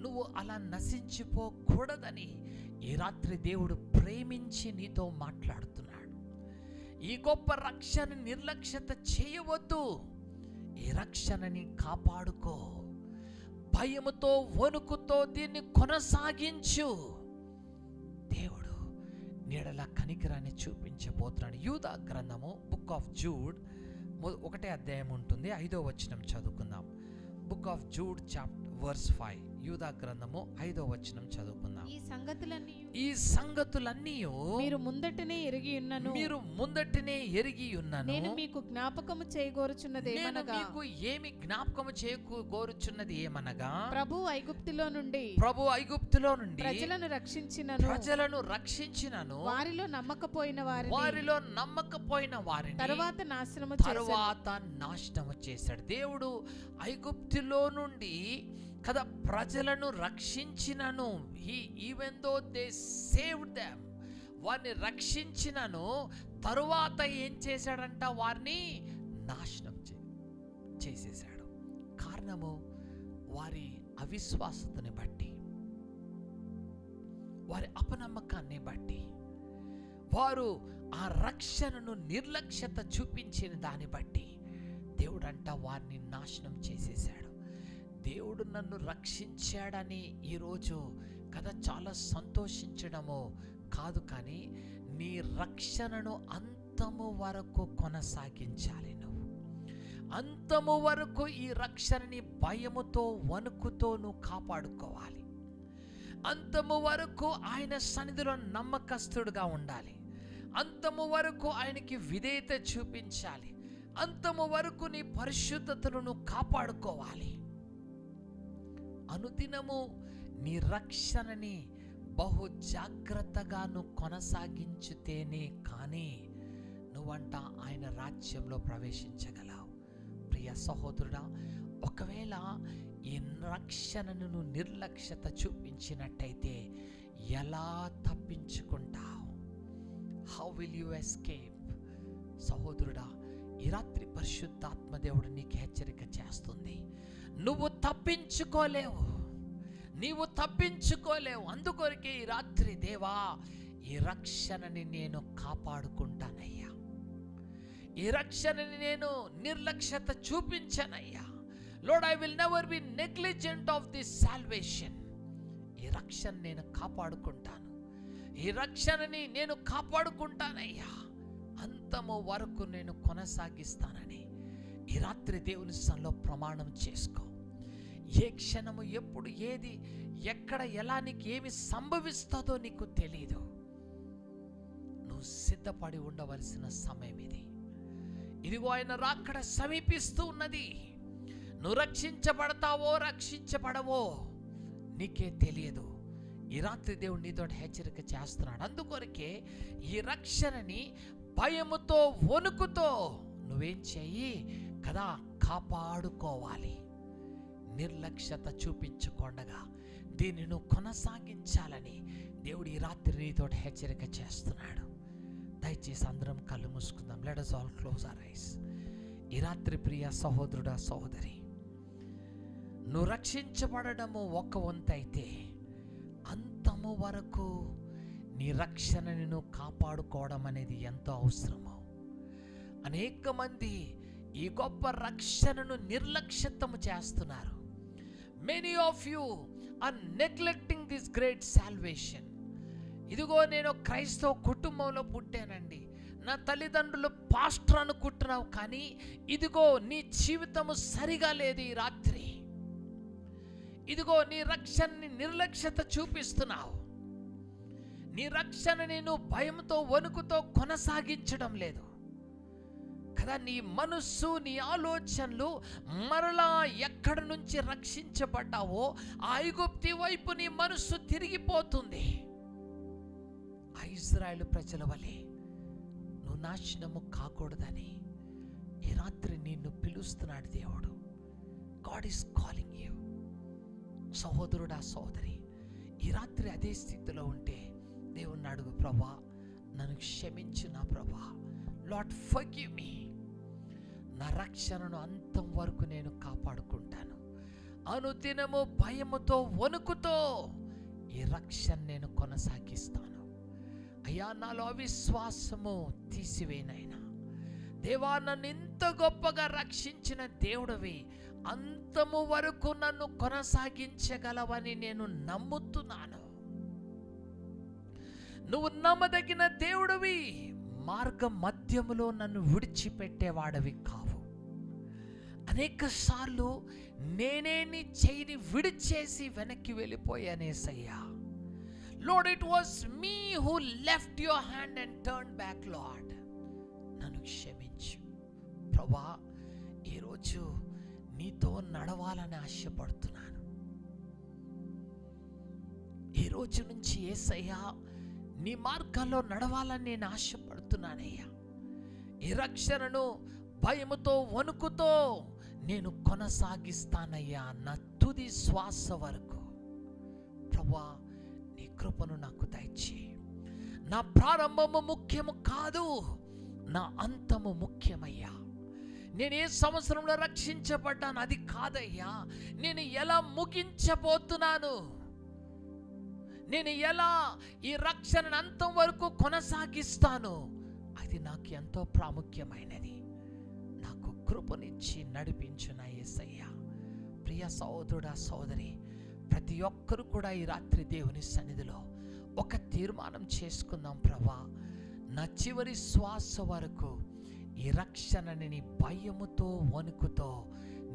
నువ్వు అలా నశించిపోకూడదని ఈ రాత్రి దేవుడు ప్రేమించి నీతో మాట్లాడుతున్నాడు. ఈ గొప్ప రక్షణ నిర్లక్ష్యత చేయవద్దు. ఈ రక్షణని కాపాడుకో. భయముతో, వణుకుతో దీన్ని కొనసాగించు. దేవుడు నీడల కనికరాన్ని చూపించబోతున్నాడు. యూదా గ్రంథము బుక్ ఆఫ్ జూడ్ 1వ అధ్యాయం ఉంటుంది. 5వ వచనం చదువుకుందాం. Book of Jude verse 5. యూదా గ్రంథము 5వ వచనం చదువుకుందాం. ఈ సంగతులన్నీ మీరు ముందటనే ఎరిగి ఉన్నను. నేను మీకు జ్ఞాపకము చేయగోరుచున్నది ఏమనగా ప్రభు ఐగుప్తులో నుండి ప్రజలను రక్షించినను వారిలో నమ్మకపోయిన వారిని తరువాత నాశనము చేశాడు. దేవుడు ఐగుప్తులో నుండి కదా ప్రజలను రక్షించినను. Even though they saved them, వారిని రక్షించినను, తరువాత ఏం చేశాడంట? వారిని నాశనం చేసేశాడు. కారణము వారి అవిశ్వాసతని బట్టి, వారి అపనమ్మకాన్ని బట్టి, వారు ఆ రక్షణను నిర్లక్ష్యత చూపించిన దాన్ని బట్టి దేవుడంట వారిని నాశనం చేసేశాడు. దేవుడు నన్ను రక్షించాడని ఈరోజు కదా చాలా సంతోషించడము కాదు, కానీ నీ రక్షణను అంతము వరకు కొనసాగించాలి. నువ్వు అంతము వరకు ఈ రక్షణని భయముతో, వణుకుతో నువ్వు కాపాడుకోవాలి. అంతము వరకు ఆయన సన్నిధిలో నమ్మకస్తుడుగా ఉండాలి. అంతము వరకు ఆయనకి విధేయత చూపించాలి. అంతము వరకు నీ పరిశుద్ధతను నువ్వు కాపాడుకోవాలి. అనుదినము నీ రక్షణని బహు జాగ్రత్తగా నువ్వు కొనసాగించితేనే కానీ నువ్వంట ఆయన రాజ్యంలో ప్రవేశించగలవు. ప్రియ సహోదరుడా, ఒకవేళ ఈ రక్షణను నువ్వు నిర్లక్ష్యత చూపించినట్టయితే ఎలా తప్పించుకుంటావు? How will you escape? సహోదరుడా, ఈ రాత్రి పరిశుద్ధాత్మ దేవుడు నీకు హెచ్చరిక చేస్తుంది. నువ్వు తప్పించుకోలేవు, నీవు తప్పించుకోలేవు. అందుకొరకే ఈ రాత్రి, దేవా, ఈ రక్షణని నేను కాపాడుకుంటానయ్యా, ఈ రక్షణని నేను నిర్లక్ష్యత చూపించానయ్యా. Lord, I will never be negligent of this salvation. ఈ రక్షణ నేను కాపాడుకుంటాను, ఈ రక్షణని నేను కాపాడుకుంటానయ్యా, అంతము వరకు నేను కొనసాగిస్తానని ఈ రాత్రి దేవుని సన్నిధిలో ప్రమాణం చేసుకో. ఏ క్షణము, ఎప్పుడు, ఏది, ఎక్కడ, ఎలా, నీకు ఏమి సంభవిస్తుందో నీకు తెలీదు. నువ్వు సిద్ధపడి ఉండవలసిన సమయం ఇది. ఇదిగో ఆయన రాకడ సమీపిస్తూ ఉన్నది. నువ్వు రక్షించబడతావో రక్షించబడవో నీకే తెలియదు. ఈ రాత్రి దేవుడు నీతో హెచ్చరిక చేస్తున్నాడు. అందుకొరకే ఈ రక్షణని భయముతో, వణుకుతో నువ్వేం చెయ్యి కదా, కాపాడుకోవాలి. నిర్లక్ష్యత చూపించకుండా దీన్ని నువ్వు కొనసాగించాలని దేవుడు ఈ రాత్రి నీతో హెచ్చరిక చేస్తున్నాడు. దయచేసి అందరం కళ్ళు మూసుకుందాం. Let us all close our eyes. ఈ రాత్రి ప్రియ సహోదరుడా, సహోదరి, నువ్వు రక్షించబడము ఒక వంతు అయితే, అంతము వరకు నీ రక్షణని నువ్వు కాపాడుకోవడం అనేది ఎంతో అవసరమో. అనేక మంది ఈ గొప్ప రక్షణను నిర్లక్ష్యతము చేస్తున్నారు. Many of you are neglecting this great salvation. ఇదిగో, నేను క్రైస్తవ కుటుంబంలో పుట్టానండి, నా తల్లిదండ్రులు పాస్టర్ అనుకుంటున్నావు, కానీ ఇదిగో నీ జీవితము సరిగా లేదు. ఈ రాత్రి ఇదిగో నీ రక్షణని నిర్లక్ష్యత చూపిస్తున్నావు. నీ రక్షణని నువ్వు భయంతో, వణుకుతో కొనసాగించడం లేదు కదా. నీ మనస్సు, నీ ఆలోచనలు మరలా ఎక్కడి నుంచి రక్షించబడ్డావో ఆ ఐగుప్తి వైపు నీ మనస్సు తిరిగిపోతుంది. ఆ ఇశ్రాయేలు ప్రజల వలె నువ్వు నాశనము కాకూడదని ఈ రాత్రి నిన్ను పిలుస్తున్నాడు దేవుడు. God is calling you. సహోదరుడా, సహోదరి, ఈ రాత్రి అదే స్థితిలో ఉంటే దేవుణ్ణి అడుగు, ప్రభా నన్ను క్షమించు నా ప్రభా, లార్డ్ ఫర్గివ్ మీ. నా రక్షణను అంతం వరకు నేను కాపాడుకుంటాను. అనుదినము భయముతో, వణుకుతో ఈ రక్షణ నేను కొనసాగిస్తాను. అయ్యా, నాలో అవిశ్వాసము తీసివేనైనా. దేవా, నన్ను ఇంత గొప్పగా రక్షించిన దేవుడివి, అంతము వరకు నన్ను కొనసాగించగలవని నేను నమ్ముతున్నాను. నువ్వు నమ్మదగిన దేవుడివి, మార్గ మధ్యములో నన్ను విడిచిపెట్టేవాడివి కావు. అనేక సార్లు నేనే నీ చేయిని విడిచేసి వెనక్కి వెళ్ళిపోయానేసయ్యా. Lord, it was me who left your hand and turn back. Lord, నన్ను క్షమించు ప్రభా. ఈరోజు నీతో నడవాలని ఆశపడుతున్నాను. ఈ రోజు నుంచి యేసయ్యా నీ మార్గాల్లో నడవాలని నేను ఆశపడుతున్నానయ్యా. ఈ రక్షణను భయముతో, వణుకుతో నేను కొనసాగిస్తానయ్యా, నా తుది శ్వాస వరకు. ప్రభువా, నీ కృపను నాకు దయచేయి. నా ప్రారంభము ముఖ్యము కాదు, నా అంతము ముఖ్యమయ్యా. నేను ఏ సంవత్సరంలో రక్షించబడ్డాను అది కాదయ్యా, నేను ఎలా ముగించబోతున్నాను, నేను ఎలా ఈ రక్షణ అంతం వరకు కొనసాగిస్తాను, అది నాకు ఎంతో ప్రాముఖ్యమైనది. నాకు కృపనిచ్చి నడిపించు నా యేసయ్యా. ప్రియ సహోదరుడా, సహోదరి, ప్రతి ఒక్కరు కూడా ఈ రాత్రి దేవుని సన్నిధిలో ఒక తీర్మానం చేసుకుందాం. ప్రభా, నా చివరి శ్వాస వరకు ఈ రక్షణని నీ భయముతో, వణుకుతో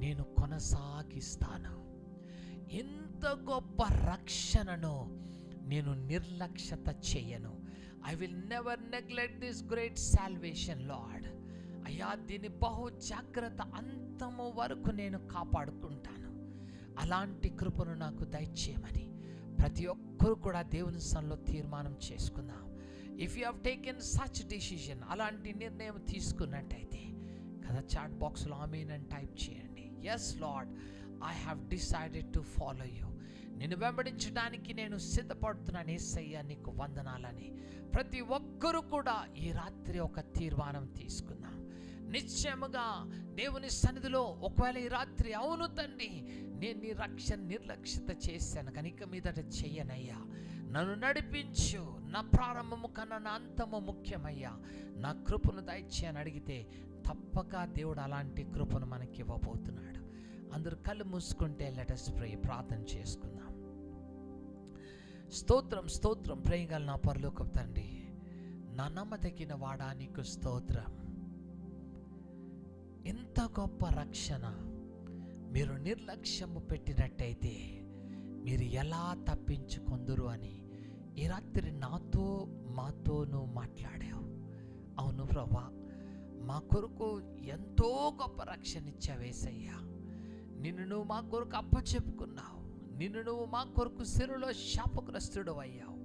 నేను కొనసాగిస్తాను. ఇంత గొప్ప రక్షణను నేను నిర్లక్ష్యత చేయను. I will never neglect this great salvation lord. అయ్యా, దీని బహు జాగ్రత్త అంతము వరకు నేను కాపాడుకుంటాను. అలాంటి కృపను నాకు దయచేయమని ప్రతి ఒక్కరు కూడా దేవుని సన్నిధిలో తీర్మానం చేసుకుందాం. If you have taken such decision, అలాంటి నిర్ణయం తీసుకున్నట్టయితే కదా, చాట్ బాక్స్లో ఆమేన్ అని టైప్ చేయండి. Yes Lord, I have decided to follow you. నిన్ను వెంబడించడానికి నేను సిద్ధపడుతున్నాను యేసయ్యా, నీకు వందనాలని ప్రతి ఒక్కరూ కూడా ఈ రాత్రి ఒక తీర్మానం తీసుకుందాం. నిశ్చయముగా దేవుని సన్నిధిలో ఒకవేళ ఈ రాత్రి, అవును తండ్రి, నేను నీ రక్షణ నిర్లక్ష్యత చేశాను కనుక మీదట చెయ్యనయ్యా, నన్ను నడిపించు, నా ప్రారంభము కన్నా నా అంతము ముఖ్యమయ్యా, నా కృపను దయచేయని అడిగితే తప్పక దేవుడు అలాంటి కృపను మనకి ఇవ్వబోతున్నాడు. అందరూ కళ్ళు మూసుకుంటే లెట్ us pray, ప్రార్థన చేసుకుందాం. స్తోత్రం స్తోత్రం ప్రేయగల నా పరలోకపు తండ్రి, నా నమ్మదగిన వాడా, నీకు స్తోత్రం. ఇంత గొప్ప రక్షణ మీరు నిర్లక్ష్యము పెట్టినట్టయితే మీరు ఎలా తప్పించుకొందురు అని ఈ రాత్రి నాతో మాతోనూ మాట్లాడావు. అవును ప్రభా, మా కొరకు ఎంతో గొప్ప రక్షణ ఇచ్చావు యేసయ్యా. నిన్ను నువ్వు మా కొరకు అప్పచెప్పుకున్నావు. నిన్ను నువ్వు మా కొరకు సిరులో శాపగ్రస్తుడు అయ్యావు.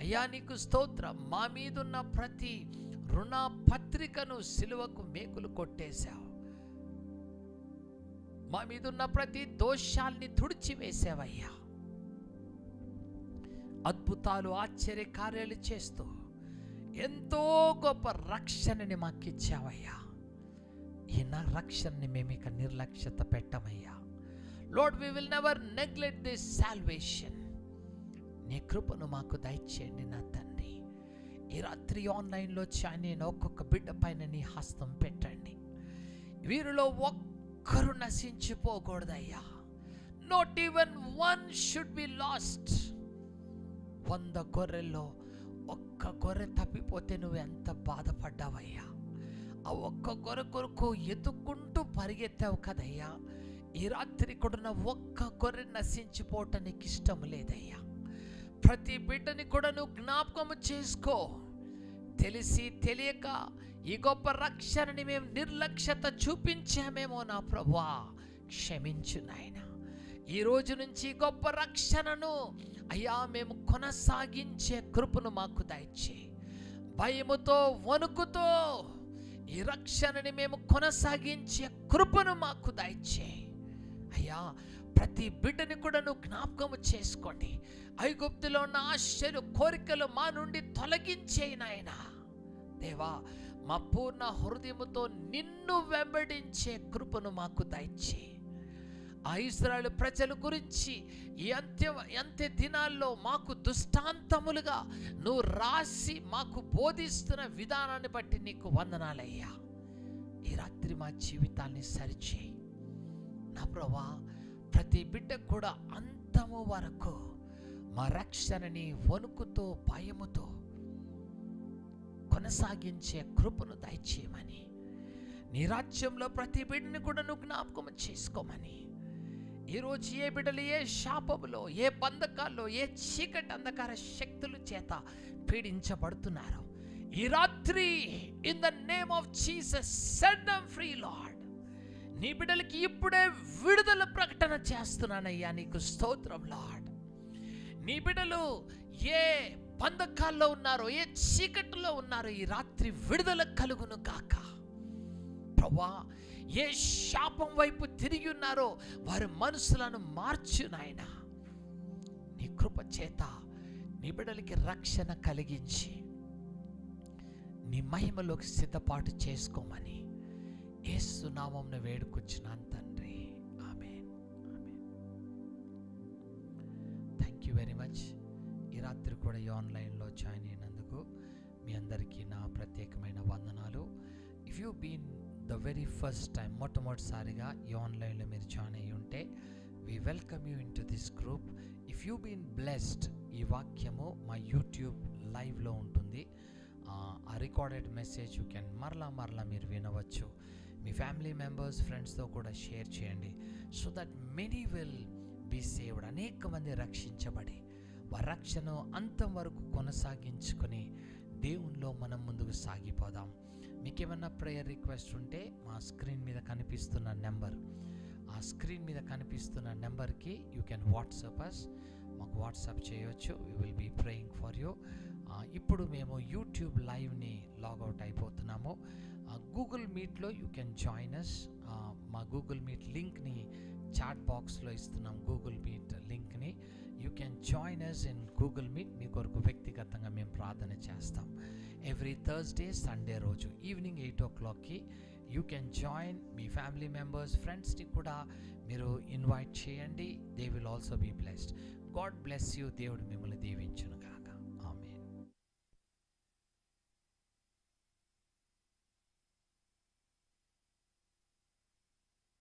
అయ్యా నీకు స్తోత్రం. మా మీదున్న ప్రతి రుణ పత్రికను సిలువకు మేకులు కొట్టేశావు. మా మీదున్న ప్రతి దోషాల్ని తుడిచివేసావయ్యా. అద్భుతాలు, ఆశ్చర్య కార్యాలు చేస్తూ ఎంతో గొప్ప రక్షణని మాకిచ్చావయ్యా. ఈ నా రక్షణని మేము ఇక నిర్లక్ష్యత పెట్టమయ్యా. Lord, we will never neglect this salvation. నీ కృపను మాకు దయచేయండి నా తండ్రి. ఈ రాత్రి ఆన్లైన్లో నేను ఒక్కొక్క బిడ్డ పైన నీ హస్తం పెట్టండి. వీరిలో ఒక్కరు నశించిపోకూడదయ్యా. Not even one should be lost. 100 గొర్రెల్లో ఒక్క గొర్రె తప్పిపోతే నువ్వు ఎంత బాధపడ్డావయ్యా. ఆ ఒక్క గొర్రె కొరకు ఎత్తుకుంటూ పరిగెత్తావు కదయ్యా. ఈ రాత్రి కూడా ఒక్క గొర్రె నశించిపోవటం నీకు ఇష్టం లేదయ్యా. ప్రతి బిడ్డని కూడా నువ్వు జ్ఞాపకము చేసుకో. తెలిసి తెలియక ఈ గొప్ప రక్షణని మేము నిర్లక్ష్యత చూపించామేమో నా ప్రభువా, క్షమించు నాయన. ఈ రోజు నుంచి గొప్ప రక్షణను అయ్యా మేము కొనసాగించే కృపను మాకు దయచేయి. భయముతో, వణుకుతో ఈ రక్షణని మేము కొనసాగించే కృపను మాకు దయచేయి అయ్యా. ప్రతి బిడ్డని కూడా నువ్వు జ్ఞాపకము చేసుకోండి. ఐగుప్తులో ఉన్న ఆశ్చర్య కోరికలు మా నుండి తొలగించేయి నాయన. దేవా, మా పూర్ణ హృదయముతో నిన్ను వెంబడించే కృపను మాకు దయచేయి. ఆ ఇశ్రాయేలు ప్రజల గురించి ఈ అంత్య దినాల్లో మాకు దృష్టాంతములుగా నువ్వు రాసి మాకు బోధిస్తున్న విధానాన్ని బట్టి నీకు వందనాలయ్యా. ఈ రాత్రి మా జీవితాన్ని సరిచేయి నా ప్రభువా. ప్రతి బిడ్డ కూడా అంతము వరకు మా రక్షణని వణుకుతో, భయముతో కొనసాగించే కృపను దయచేయమని, నీ రాజ్యంలో ప్రతి బిడ్డని కూడా నువ్వు జ్ఞాపకం చేసుకోమని, ఈరోజు ఏ బిడ్డలు ఏ శాపములో, ఏ బంధకాల్లో, ఏ చీకటి అంధకార శక్తుల చేత పీడించబడుతున్నారు, ఈ రాత్రి in the name of Jesus set them free lord. నీ బిడ్డలకి ఇప్పుడే విడుదల ప్రకటన చేస్తున్నానయ్యా. నీకు స్తోత్రం లార్డ్. నీ బిడ్డలు ఏ బంధకాల్లో ఉన్నారో, ఏ చీకటిలో ఉన్నారో, ఈ రాత్రి విడుదల కలుగును గాక ప్రభువా. ఏ శాపం వైపు తిరిగి ఉన్నారో వారి మనసులను మార్చు నాయన. నీ కృప చేత నీ బిడ్డలకి రక్షణ కలిగించి నీ మహిమలోకి సిద్ధపాటు చేసుకోమని యేసు నామమున వేడుకొచ్చున్నాను తండ్రి. ఆమేన్. Thank you very much. ఈ రాత్రి కూడా ఈ ఆన్లైన్లో జాయిన్ అయినందుకు మీ అందరికీ నా ప్రత్యేకమైన వందనాలు. If you been the very first time, మొట్టమొదటిసారిగా ఈ ఆన్లైన్లో మీరు జాయిన్ అయ్యి ఉంటే we welcome you into this group. If you been blessed, ఈ వాక్యము మా యూట్యూబ్ లైవ్లో ఉంటుంది. ఆ రికార్డెడ్ మెసేజ్ యూ కెన్ మరలా మీరు వినవచ్చు. మీ ఫ్యామిలీ మెంబర్స్, ఫ్రెండ్స్తో కూడా షేర్ చేయండి. So that many will be saved. అనేక మంది రక్షించబడి వారి రక్షణ అంతం వరకు కొనసాగించుకొని దేవునిలో మనం ముందుకు సాగిపోదాం. మీకు ఏమన్నా ప్రేయర్ రిక్వెస్ట్ ఉంటే మా స్క్రీన్ మీద కనిపిస్తున్న నెంబర్కి యూ కెన్ వాట్సాప్ అస్. మాకు వాట్సాప్ చేయవచ్చు. We will be praying for you. ఇప్పుడు మేము యూట్యూబ్ లైవ్ని లాగౌట్ అయిపోతున్నాము. గూగుల్ మీట్లో యూ కెన్ జాయిన్ అస్. మా గూగుల్ మీట్ లింక్ని చాట్ బాక్స్లో ఇస్తున్నాం. గూగుల్ మీట్ లింక్ని join us in Google meet. మీ కొరకు వ్యక్తిగతంగా మేము ప్రార్థన చేస్తాం. ఎవ్రీ థర్స్డే, సండే రోజు ఈవినింగ్ 8 o'clockకి యూ కెన్ జాయిన్. మీ ఫ్యామిలీ మెంబర్స్, ఫ్రెండ్స్ని కూడా మీరు ఇన్వైట్ చేయండి. They will also be blessed. God bless you. దేవుడు మిమ్మల్ని దీవించును.